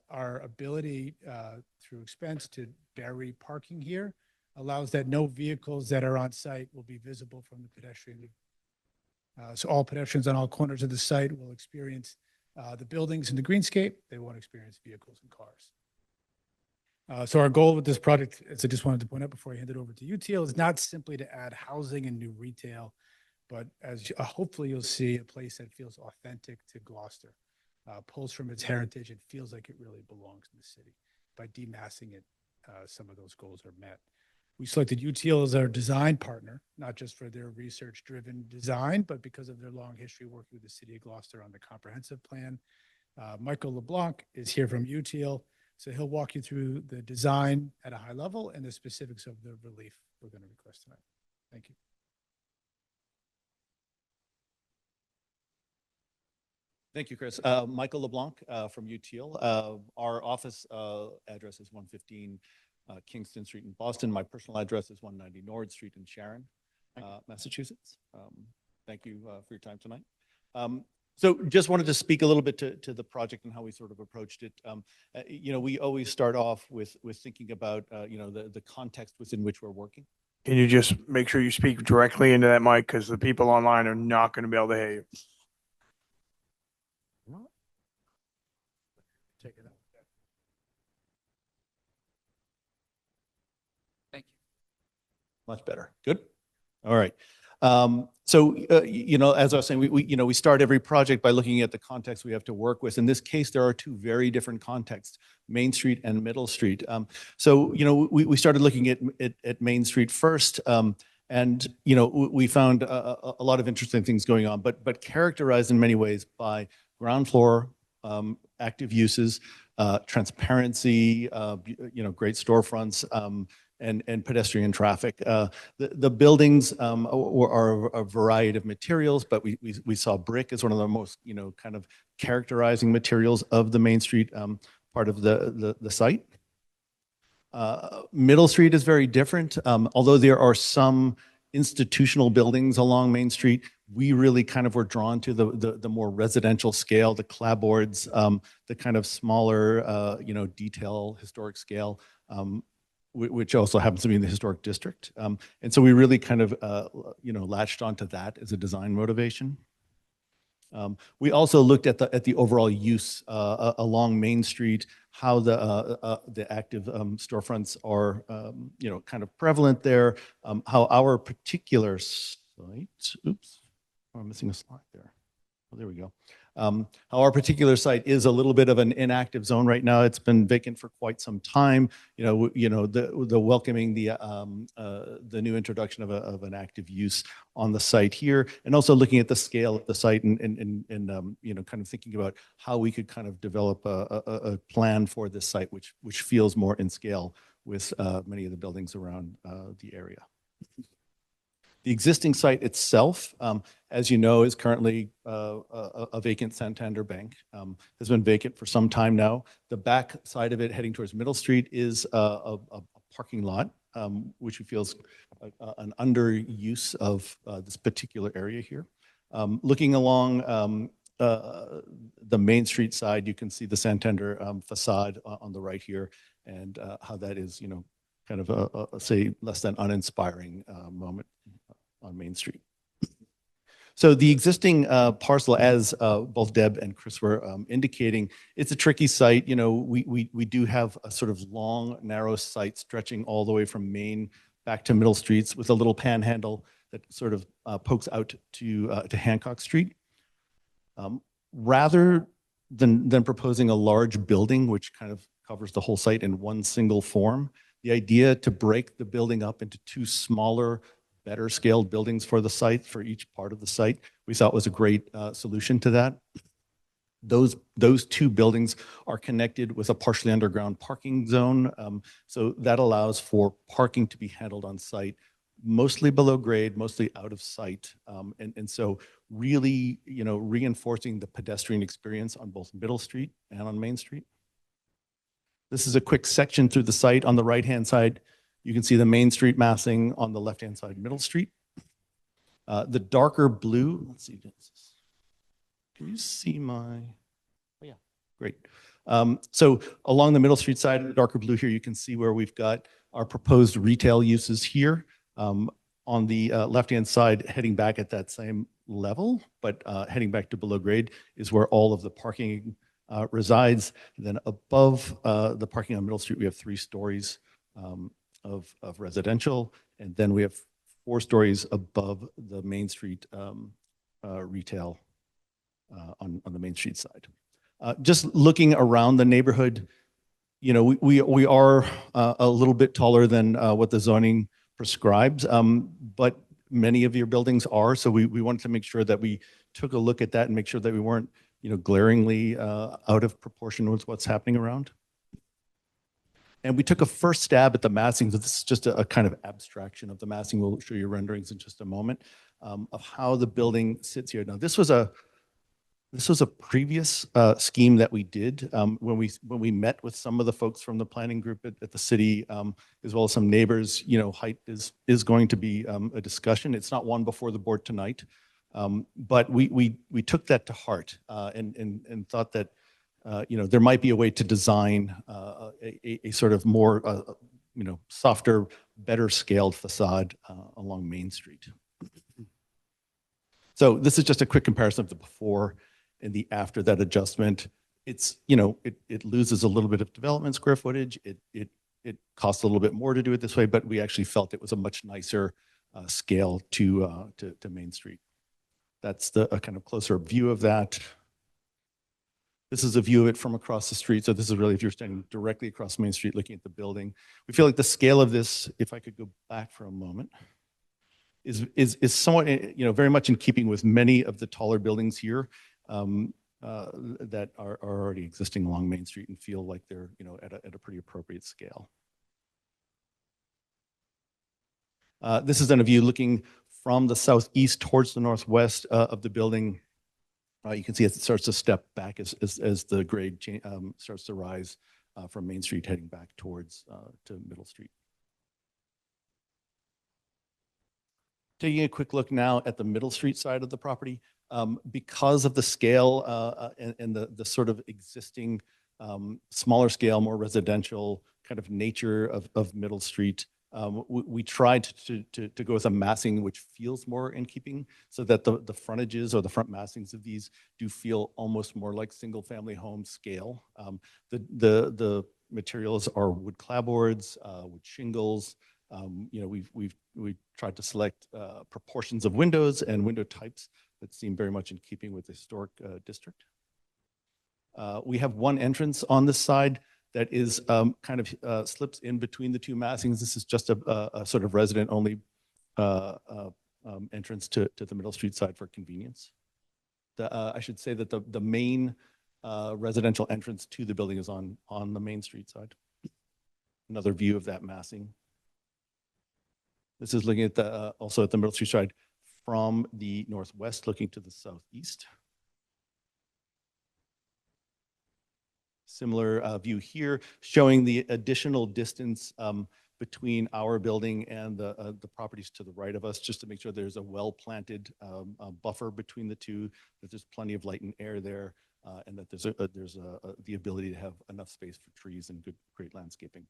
Our ability through expense to bury parking here allows that no vehicles that are on site will be visible from the pedestrian. So all pedestrians on all corners of the site will experience the buildings and the greenscape. They won't experience vehicles and cars. So our goal with this project, as I just wanted to point out before I hand it over to Util, is not simply to add housing and new retail, but as hopefully you'll see a place that feels authentic to Gloucester, pulls from its heritage and feels like it really belongs in the city. By demassing it, some of those goals are met. We selected Util as our design partner, not just for their research-driven design, but because of their long history working with the city of Gloucester on the comprehensive plan. Michael LeBlanc is here from Util, so he'll walk you through the design at a high level and the specifics of the relief we're going to request tonight. Thank you. Thank you, Chris. Michael LeBlanc from Util. Our office address is 115 Kingston Street in Boston. My personal address is 190 Norwood Street in Sharon, Massachusetts. Thank you for your time tonight. So just wanted to speak a little bit to the project and how we sort of approached it. You know, we always start off with thinking about, you know, the context within which we're working. Can you just make sure you speak directly into that mic because the people online are not going to be able to hear you. Take it out. Thank you. Much better. Good. All right. So, you know, as I was saying, we start every project by looking at the context we have to work with. In this case, there are two very different contexts, Main Street and Middle Street. So, you know, we started looking at Main Street first, and, you know, we found a lot of interesting things going on, but characterized in many ways by ground floor active uses, transparency, you know, great storefronts, and pedestrian traffic. The buildings are a variety of materials, but we saw brick as one of the most, you know, kind of characterizing materials of the Main Street part of the site. Middle Street is very different. Although there are some institutional buildings along Main Street, we really kind of were drawn to the more residential scale, the clapboards, the kind of smaller, you know, detail, historic scale, which also happens to be in the historic district. And so we really kind of, you know, latched onto that as a design motivation. We also looked at the overall use along Main Street, how the active storefronts are, you know, kind of prevalent there, how our particular site, oops, I'm missing a slide there. Oh, there we go. Our particular site is a little bit of an inactive zone right now. It's been vacant for quite some time. The welcoming the new introduction of an active use on the site here, and also looking at the scale of the site and kind of thinking about how we could kind of develop a plan for this site, which feels more in scale with many of the buildings around the area. The existing site itself, as you know, is currently a vacant Santander Bank. Has been vacant for some time now. The back side of it, heading towards Middle Street, is a parking lot, which we feel is an underuse of this particular area here. Looking along the Main Street side, you can see the Santander facade on the right here, and how that is, kind of say, less than uninspiring moment on Main Street. So the existing parcel, as both Deb and Chris were indicating, it's a tricky site. We do have a sort of long, narrow site stretching all the way from Main back to Middle Streets with a little panhandle that sort of pokes out to Hancock Street. Rather than proposing a large building, which kind of covers the whole site in one single form, the idea to break the building up into two smaller, better scaled buildings for the site, for each part of the site, we thought was a great solution to that. Those two buildings are connected with a partially underground parking zone. So that allows for parking to be handled on site, mostly below grade, mostly out of sight. And so really, reinforcing the pedestrian experience on both Middle Street and on Main Street. This is a quick section through the site. On the right-hand side, you can see the Main Street massing. On the left-hand side, Middle Street. The darker blue, let's see, can you see my, oh yeah, great. So along the Middle Street side, the darker blue here, you can see where we've got our proposed retail uses here. On the left-hand side, heading back at that same level, but heading back to below grade is where all of the parking resides. And then above the parking on Middle Street, we have 3 stories of residential, and then we have 4 stories above the Main Street retail on the Main Street side. Just looking around the neighborhood, we are a little bit taller than what the zoning prescribes, but many of your buildings are, so we wanted to make sure that we took a look at that and make sure that we weren't glaringly out of proportion with what's happening around. And we took a first stab at the massing. So this is just a kind of abstraction of the massing. We'll show you renderings in just a moment of how the building sits here. Now, this was a previous scheme that we did when we met with some of the folks from the planning group at the city, as well as some neighbors. Height is going to be a discussion. It's not one before the board tonight, but we took that to heart and thought that there might be a way to design a sort of more softer, better scaled facade along Main Street. So this is just a quick comparison of the before and the after that adjustment. It's it loses a little bit of development square footage. It costs a little bit more to do it this way, but we actually felt it was a much nicer scale to Main Street. That's a kind of closer view of that. This is a view of it from across the street. So this is really if you're standing directly across Main Street looking at the building. We feel like the scale of this, if I could go back for a moment, is somewhat very much in keeping with many of the taller buildings here that are already existing along Main Street and feel like they're at a pretty appropriate scale. This is then a view looking from the southeast towards the northwest of the building. You can see as it starts to step back as the grade starts to rise from Main Street heading back towards to Middle Street. Taking a quick look now at the Middle Street side of the property, because of the scale and the sort of existing smaller scale, more residential kind of nature of Middle Street, we tried to go with a massing which feels more in keeping, so that the frontages or the front massings of these do feel almost more like single family home scale. The materials are wood clapboards, wood shingles, You know, we've tried to select proportions of windows and window types that seem very much in keeping with the historic district. We have one entrance on this side that is kind of slips in between the two massings. This is just a sort of resident-only entrance to the Middle Street side for convenience. I should say that the main residential entrance to the building is on the Main Street side. Another view of that massing. This is looking at also at the Middle Street side from the northwest, looking to the southeast. Similar view here, showing the additional distance between our building and the properties to the right of us, just to make sure there's a well-planted buffer between the two, that there's plenty of light and air there, and that there's the ability to have enough space for trees and great landscaping.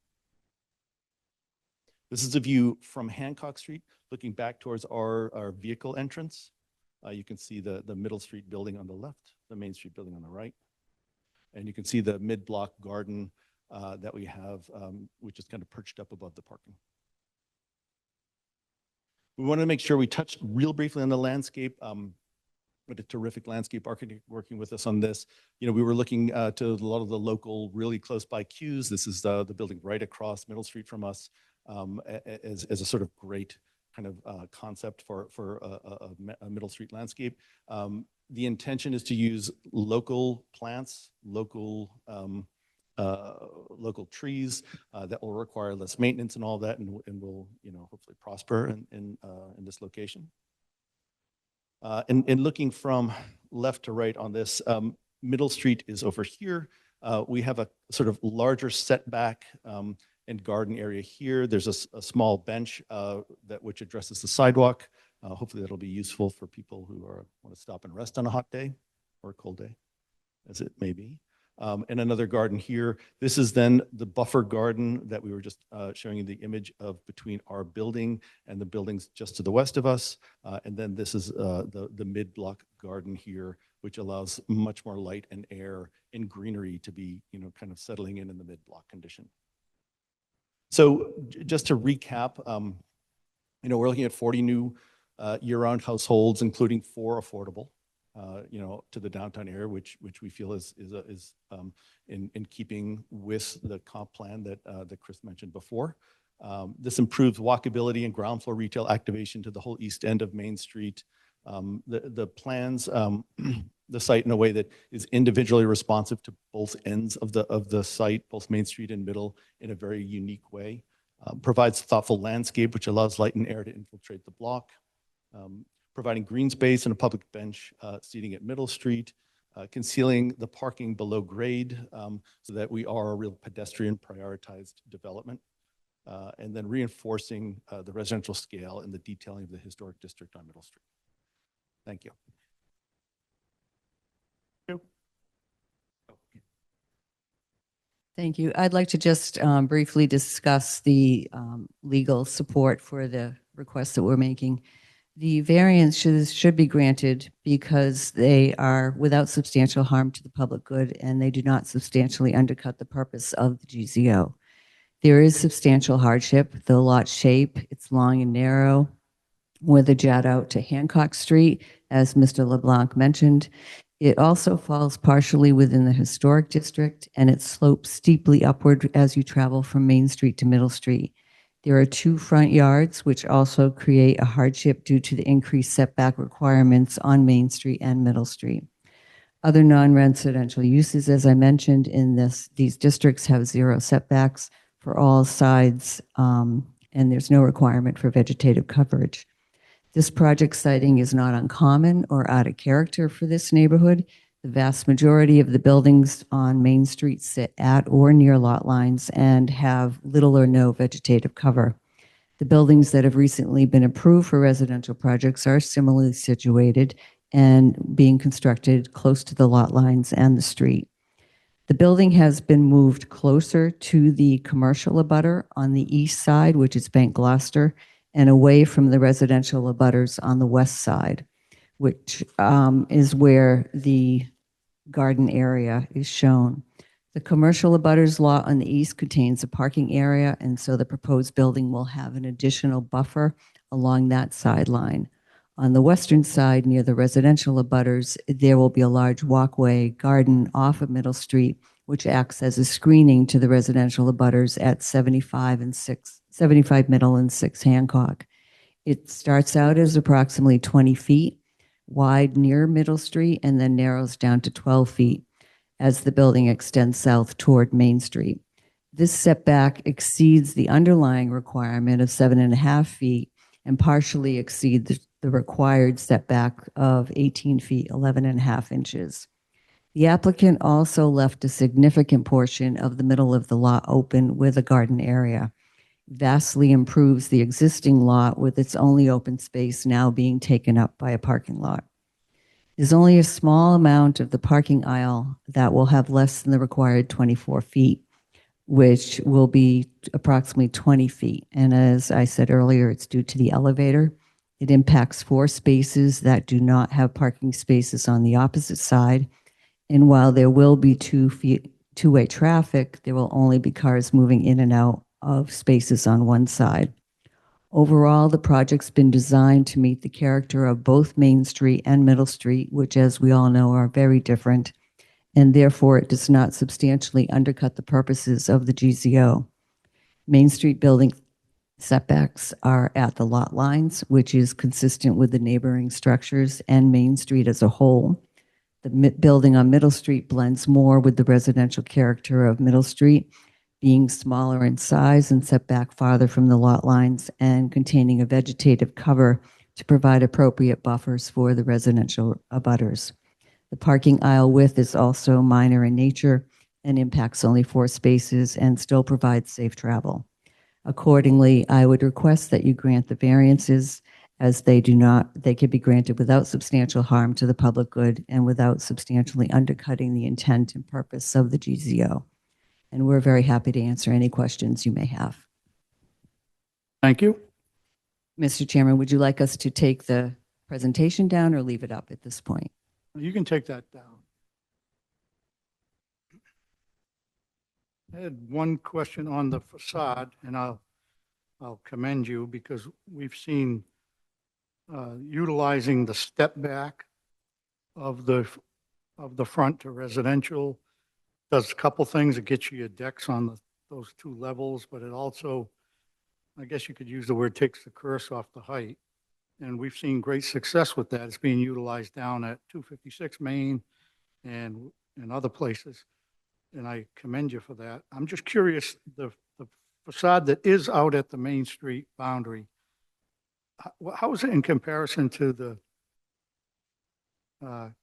This is a view from Hancock Street, looking back towards our vehicle entrance. You can see the Middle Street building on the left, the Main Street building on the right. And you can see the mid-block garden that we have, which is kind of perched up above the parking. We want to make sure we touch real briefly on the landscape. With a terrific landscape architect working with us on this. You know, we were looking to a lot of the local, really close by cues. This is the building right across Middle Street from us as a sort of great kind of concept for a Middle Street landscape. The intention is to use local plants, local trees that will require less maintenance and all that, and will, you know, hopefully prosper in this location. And looking from left to right on this, Middle Street is over here. We have a sort of larger setback and garden area here. There's a small bench which addresses the sidewalk. Hopefully that'll be useful for people who want to stop and rest on a hot day or a cold day, as it may be. And another garden here. This is then the buffer garden that we were just showing you the image of between our building and the buildings just to the west of us. And then this is the mid-block garden here, which allows much more light and air and greenery to be, you know, kind of settling in the mid-block condition. So just to recap, you know, we're looking at 40 new year-round households, including 4 affordable. You know, to the downtown area, which we feel is in keeping with the comp plan that Chris mentioned before. This improves walkability and ground floor retail activation to the whole east end of Main Street. The plans the site in a way that is individually responsive to both ends of the site, both Main Street and Middle, in a very unique way. Provides thoughtful landscape, which allows light and air to infiltrate the block. Providing green space and a public bench seating at Middle Street, concealing the parking below grade so that we are a real pedestrian prioritized development, and then reinforcing the residential scale and the detailing of the historic district on Middle Street. Thank you. Thank you. I'd like to just briefly discuss the legal support for the request that we're making. The variance should be granted because they are without substantial harm to the public good and they do not substantially undercut the purpose of the GZO. There is substantial hardship. The lot shape, it's long and narrow with a jet out to Hancock Street, as Mr. LeBlanc mentioned. It also falls partially within the historic district and it slopes steeply upward as you travel from Main Street to Middle Street. There are 2 front yards, which also create a hardship due to the increased setback requirements on Main Street and Middle Street. Other non-residential uses, as I mentioned, in these districts have 0 setbacks for all sides, and there's no requirement for vegetative coverage. This project siting is not uncommon or out of character for this neighborhood. The vast majority of the buildings on Main Street sit at or near lot lines and have little or no vegetative cover. The buildings that have recently been approved for residential projects are similarly situated and being constructed close to the lot lines and the street. The building has been moved closer to the commercial abutter on the east side, which is Bank Gloucester, and away from the residential abutters on the west side, which is where the garden area is shown. The commercial abutters lot on the east contains a parking area, and so the proposed building will have an additional buffer along that sideline. On the western side, near the residential abutters, there will be a large walkway garden off of Middle Street, which acts as a screening to the residential abutters at 75 Middle and 6 Hancock. It starts out as approximately 20 feet wide near Middle Street and then narrows down to 12 feet as the building extends south toward Main Street. This setback exceeds the underlying requirement of 7.5 feet and partially exceeds the required setback of 18 feet, 11.5 inches. The applicant also left a significant portion of the middle of the lot open with a garden area. Vastly improves the existing lot with its only open space now being taken up by a parking lot. There's only a small amount of the parking aisle that will have less than the required 24 feet, which will be approximately 20 feet. And as I said earlier, it's due to the elevator. It impacts 4 spaces that do not have parking spaces on the opposite side. And while there will be two-way traffic, there will only be cars moving in and out of spaces on one side. Overall, the project's been designed to meet the character of both Main Street and Middle Street, which, as we all know, are very different, and therefore it does not substantially undercut the purposes of the GZO. Main Street building setbacks are at the lot lines, which is consistent with the neighboring structures and Main Street as a whole. The building on Middle Street blends more with the residential character of Middle Street, being smaller in size and set back farther from the lot lines and containing a vegetative cover to provide appropriate buffers for the residential abutters. The parking aisle width is also minor in nature and impacts only 4 spaces and still provides safe travel. Accordingly, I would request that you grant the variances as they could be granted without substantial harm to the public good and without substantially undercutting the intent and purpose of the GZO. And we're very happy to answer any questions you may have. Thank you. Mr. Chairman, would you like us to take the presentation down or leave it up at this point? You can take that down. I had one question on the facade, and I'll commend you because we've seen utilizing the step back of the front to residential. Does a couple things. It gets you your decks on those 2 levels, but it also, I guess you could use the word, takes the curse off the height. And we've seen great success with that. It's being utilized down at 256 Main and in other places. And I commend you for that. I'm just curious, the facade that is out at the Main Street boundary, how is it in comparison to the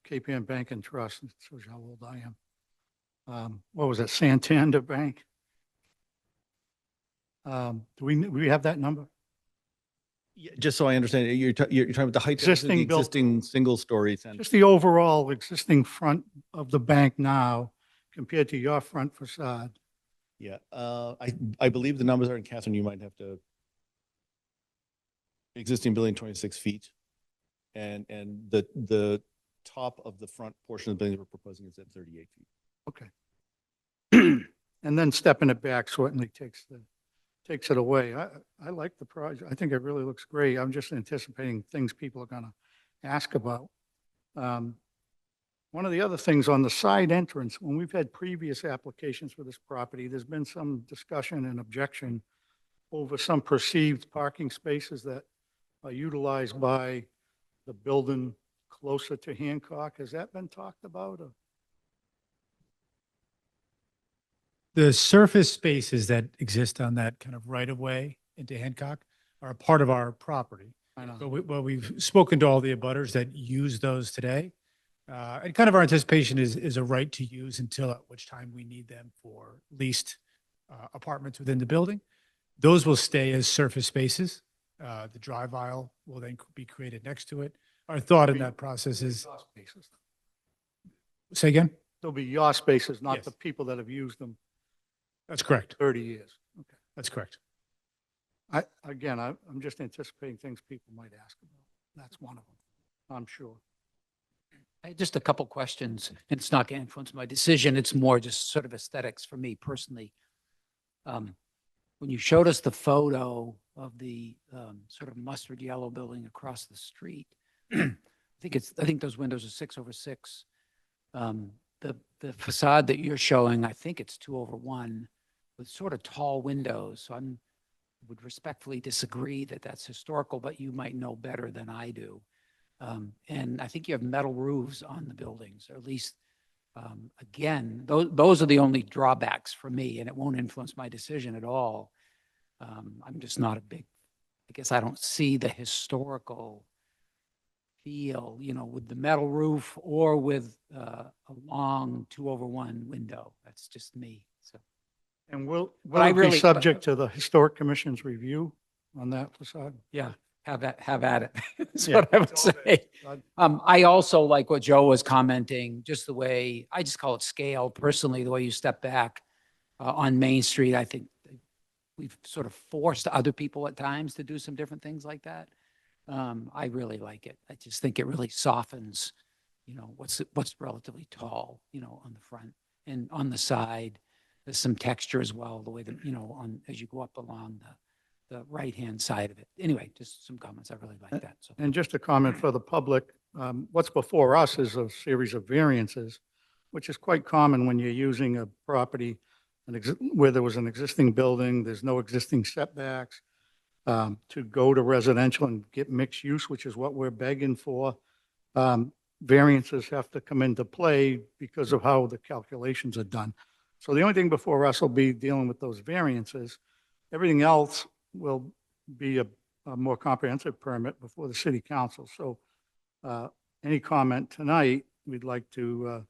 Cape Ann Bank and Trust? It shows you how old I am. What was it, Santander Bank? Do we have that number? Yeah, just so I understand, you're talking about the height of the existing single-story center. Just the overall existing front of the bank now compared to your front facade. Yeah, I believe the numbers are in Catherine. You might have to. Existing building 26 feet, and the top of the front portion of the building we're proposing is at 38 feet. Okay. And then stepping it back certainly takes it away. I like the project. I think it really looks great. I'm just anticipating things people are going to ask about. One of the other things on the side entrance, when we've had previous applications for this property, there's been some discussion and objection over some perceived parking spaces that are utilized by the building closer to Hancock. Has that been talked about? Or? The surface spaces that exist on that kind of right of way into Hancock are a part of our property. I know. But we've spoken to all the abutters that use those today. And kind of our anticipation is a right to use until at which time we need them for leased apartments within the building. Those will stay as surface spaces. The drive aisle will then be created next to it. Our thought in that process is. Say again? There'll be your spaces, not Yes. the people that have used them. That's correct. 30 years. Okay. That's correct. I'm just anticipating things people might ask about. That's one of them, I'm sure. I had just a couple questions, and it's not going to influence my decision. It's more just sort of aesthetics for me personally. When you showed us the photo of the sort of mustard yellow building across the street, I think those windows are 6/6. The facade that you're showing, I think it's 2/1 with sort of tall windows. So would respectfully disagree that that's historical, but you might know better than I do. And I think you have metal roofs on the buildings, or at least, again, those are the only drawbacks for me, and it won't influence my decision at all. I'm just not I guess I don't see the historical feel, with the metal roof or with a long 2/1 window. That's just me, so. And will I it be really- subject to the Historic Commission's review on that facade? Yeah, have at it. That's Yeah. what I would say. I also like what Joe was commenting, just the way, I just call it scale personally, the way you step back on Main Street. I think we've sort of forced other people at times to do some different things like that. I really like it. I just think it really softens, what's relatively tall, on the front and on the side. There's some texture as well, the way that, as you go up along the right-hand side of it. Anyway, just some comments. I really like that. So. And just a comment for the public, what's before us is a series of variances, which is quite common when you're using a property where there was an existing building, there's no existing setbacks, to go to residential and get mixed use, which is what we're begging for. Variances have to come into play because of how the calculations are done. So the only thing before us will be dealing with those variances. Everything else will be a more comprehensive permit before the city council. So any comment tonight, we'd like to,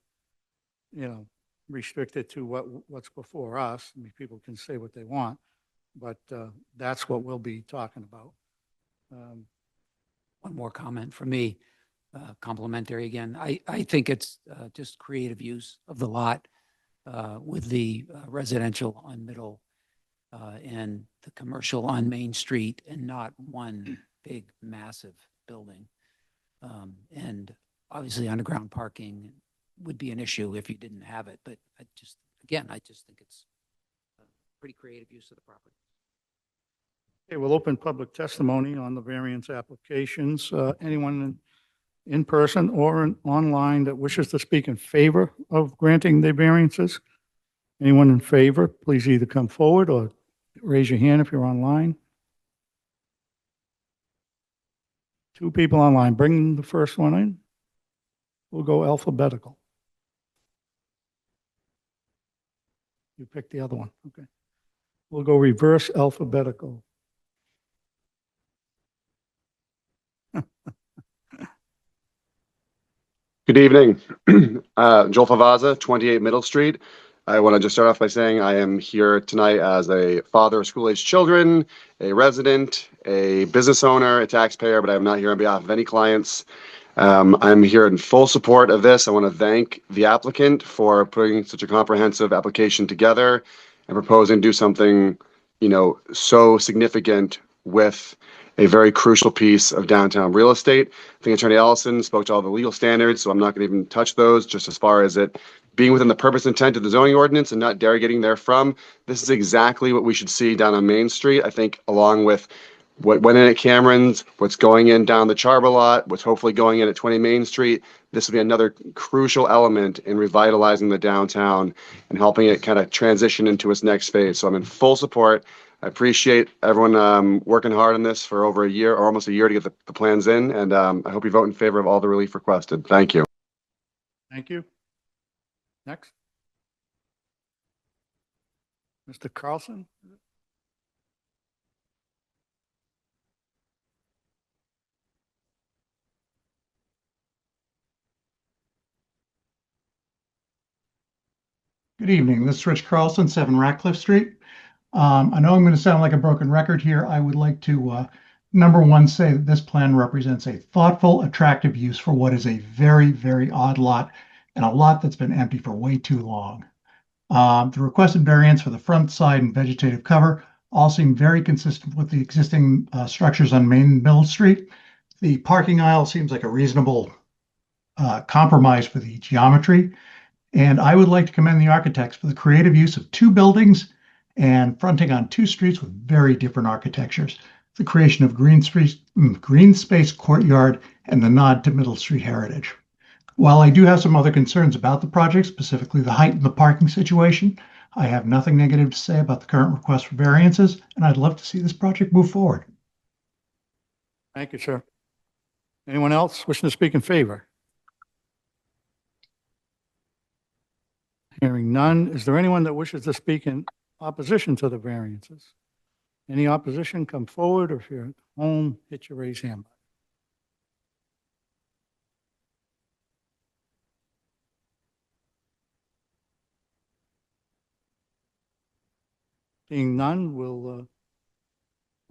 restrict it to what's before us. I mean, people can say what they want, but that's what we'll be talking about. One more comment from me, complimentary again. I think it's just creative use of the lot with the residential on Middle and the commercial on Main Street, and not one big, massive building. And obviously underground parking would be an issue if you didn't have it, but I just think it's a pretty creative use of the property. Okay, we'll open public testimony on the variance applications. Anyone in person or online that wishes to speak in favor of granting the variances? Anyone in favor, please either come forward or raise your hand if you're online. 2 people online. Bring the first one in. We'll go alphabetical. You pick the other one. Okay. We'll go reverse alphabetical. Good evening. Joel Favaza, 28 Middle Street. I want to just start off by saying I am here tonight as a father of school-aged children, a resident, a business owner, a taxpayer, but I'm not here on behalf of any clients. I'm here in full support of this. I want to thank the applicant for putting such a comprehensive application together and proposing to do something, so significant with a very crucial piece of downtown real estate. I think Attorney Ellison spoke to all the legal standards, so I'm not going to even touch those, just as far as it being within the purpose and intent of the zoning ordinance and not derogating therefrom. This is exactly what we should see down on Main Street. I think along with what went in at Cameron's, what's going in down the Charbor lot, what's hopefully going in at 20 Main Street, this will be another crucial element in revitalizing the downtown and helping it kind of transition into its next phase. So I'm in full support. I appreciate everyone working hard on this for over a year or almost a year to get the plans in. And I hope you vote in favor of all the relief requested. Thank you. Thank you. Next. Mr. Carlson? Good evening. This is Rich Carlson, 7 Ratcliffe Street. I know I'm going to sound like a broken record here. I would like to, number one, say that this plan represents a thoughtful, attractive use for what is a very, very odd lot and a lot that's been empty for way too long. The requested variance for the front, side, and vegetative cover all seem very consistent with the existing structures on Main Middle Street. The parking aisle seems like a reasonable compromise for the geometry. And I would like to commend the architects for the creative use of two buildings and fronting on two streets with very different architectures. The creation of green space courtyard and the nod to Middle Street heritage. While I do have some other concerns about the project, specifically the height and the parking situation, I have nothing negative to say about the current request for variances, and I'd love to see this project move forward. Thank you, sir. Anyone else wishing to speak in favor? Hearing none. Is there anyone that wishes to speak in opposition to the variances? Any opposition, come forward, or if you're at home, hit your raise hand button. Seeing none, we'll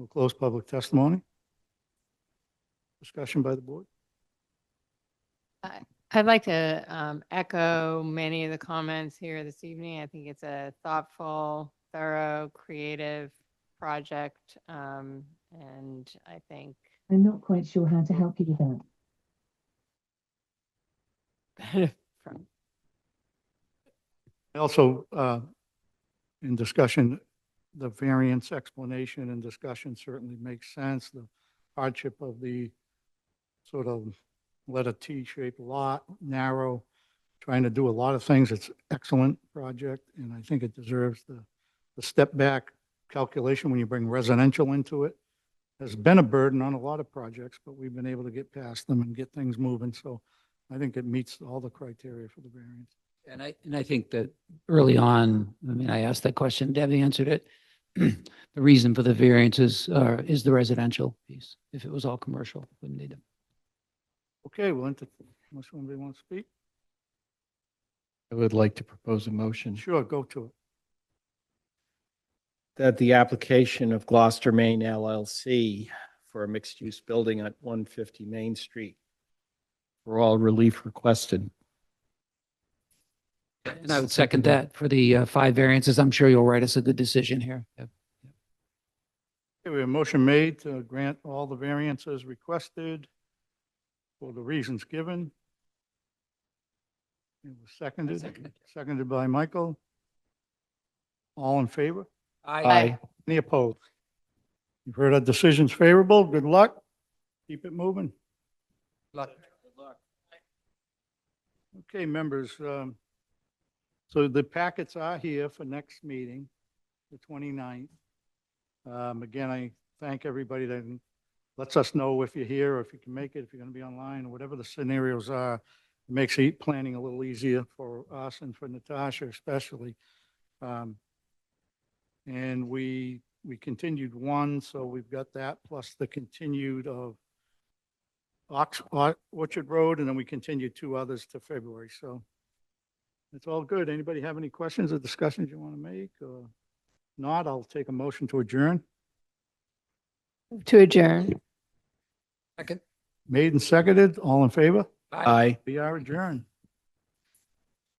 close public testimony. Discussion by the board. I'd like to echo many of the comments here this evening. I think it's a thoughtful, thorough, creative project. And I think I'm not quite sure how to help you with that. from Also, in discussion, the variance explanation and discussion certainly makes sense. The hardship of the sort of letter T-shaped lot, narrow, trying to do a lot of things. It's an excellent project, and I think it deserves the step back calculation when you bring residential into it. Has been a burden on a lot of projects, but we've been able to get past them and get things moving. So I think it meets all the criteria for the variance. And I think that early on, I mean, I asked that question, Debbie answered it. The reason for the variances is the residential piece. If it was all commercial, wouldn't need them. Okay, well, unless anybody wants to speak? I would like to propose a motion Sure, go to it. that the application of Gloucester, Maine LLC for a mixed-use building at 150 Main Street for all relief requested. And I would second that for the 5 variances. I'm sure you'll write us a good decision here. Yep. Okay, we have a motion made to grant all the variances requested for the reasons given. It was seconded. Seconded by Michael. All in favor? Aye. Any opposed? You've heard our decisions favorable. Good luck. Keep it moving. Luck. Okay, members, so the packets are here for next meeting, the 29th. Again, I thank everybody that lets us know if you're here or if you can make it, if you're going to be online, or whatever the scenarios are. It makes planning a little easier for us and for Natasha especially. And we continued one, so we've got that plus the continued of Orchard Road, and then we continued 2 others to February. So it's all good. Anybody have any questions or discussions you want to make? Or not, I'll take a motion to adjourn. to adjourn. Second. Made and seconded. All in favor? Aye. We are adjourned.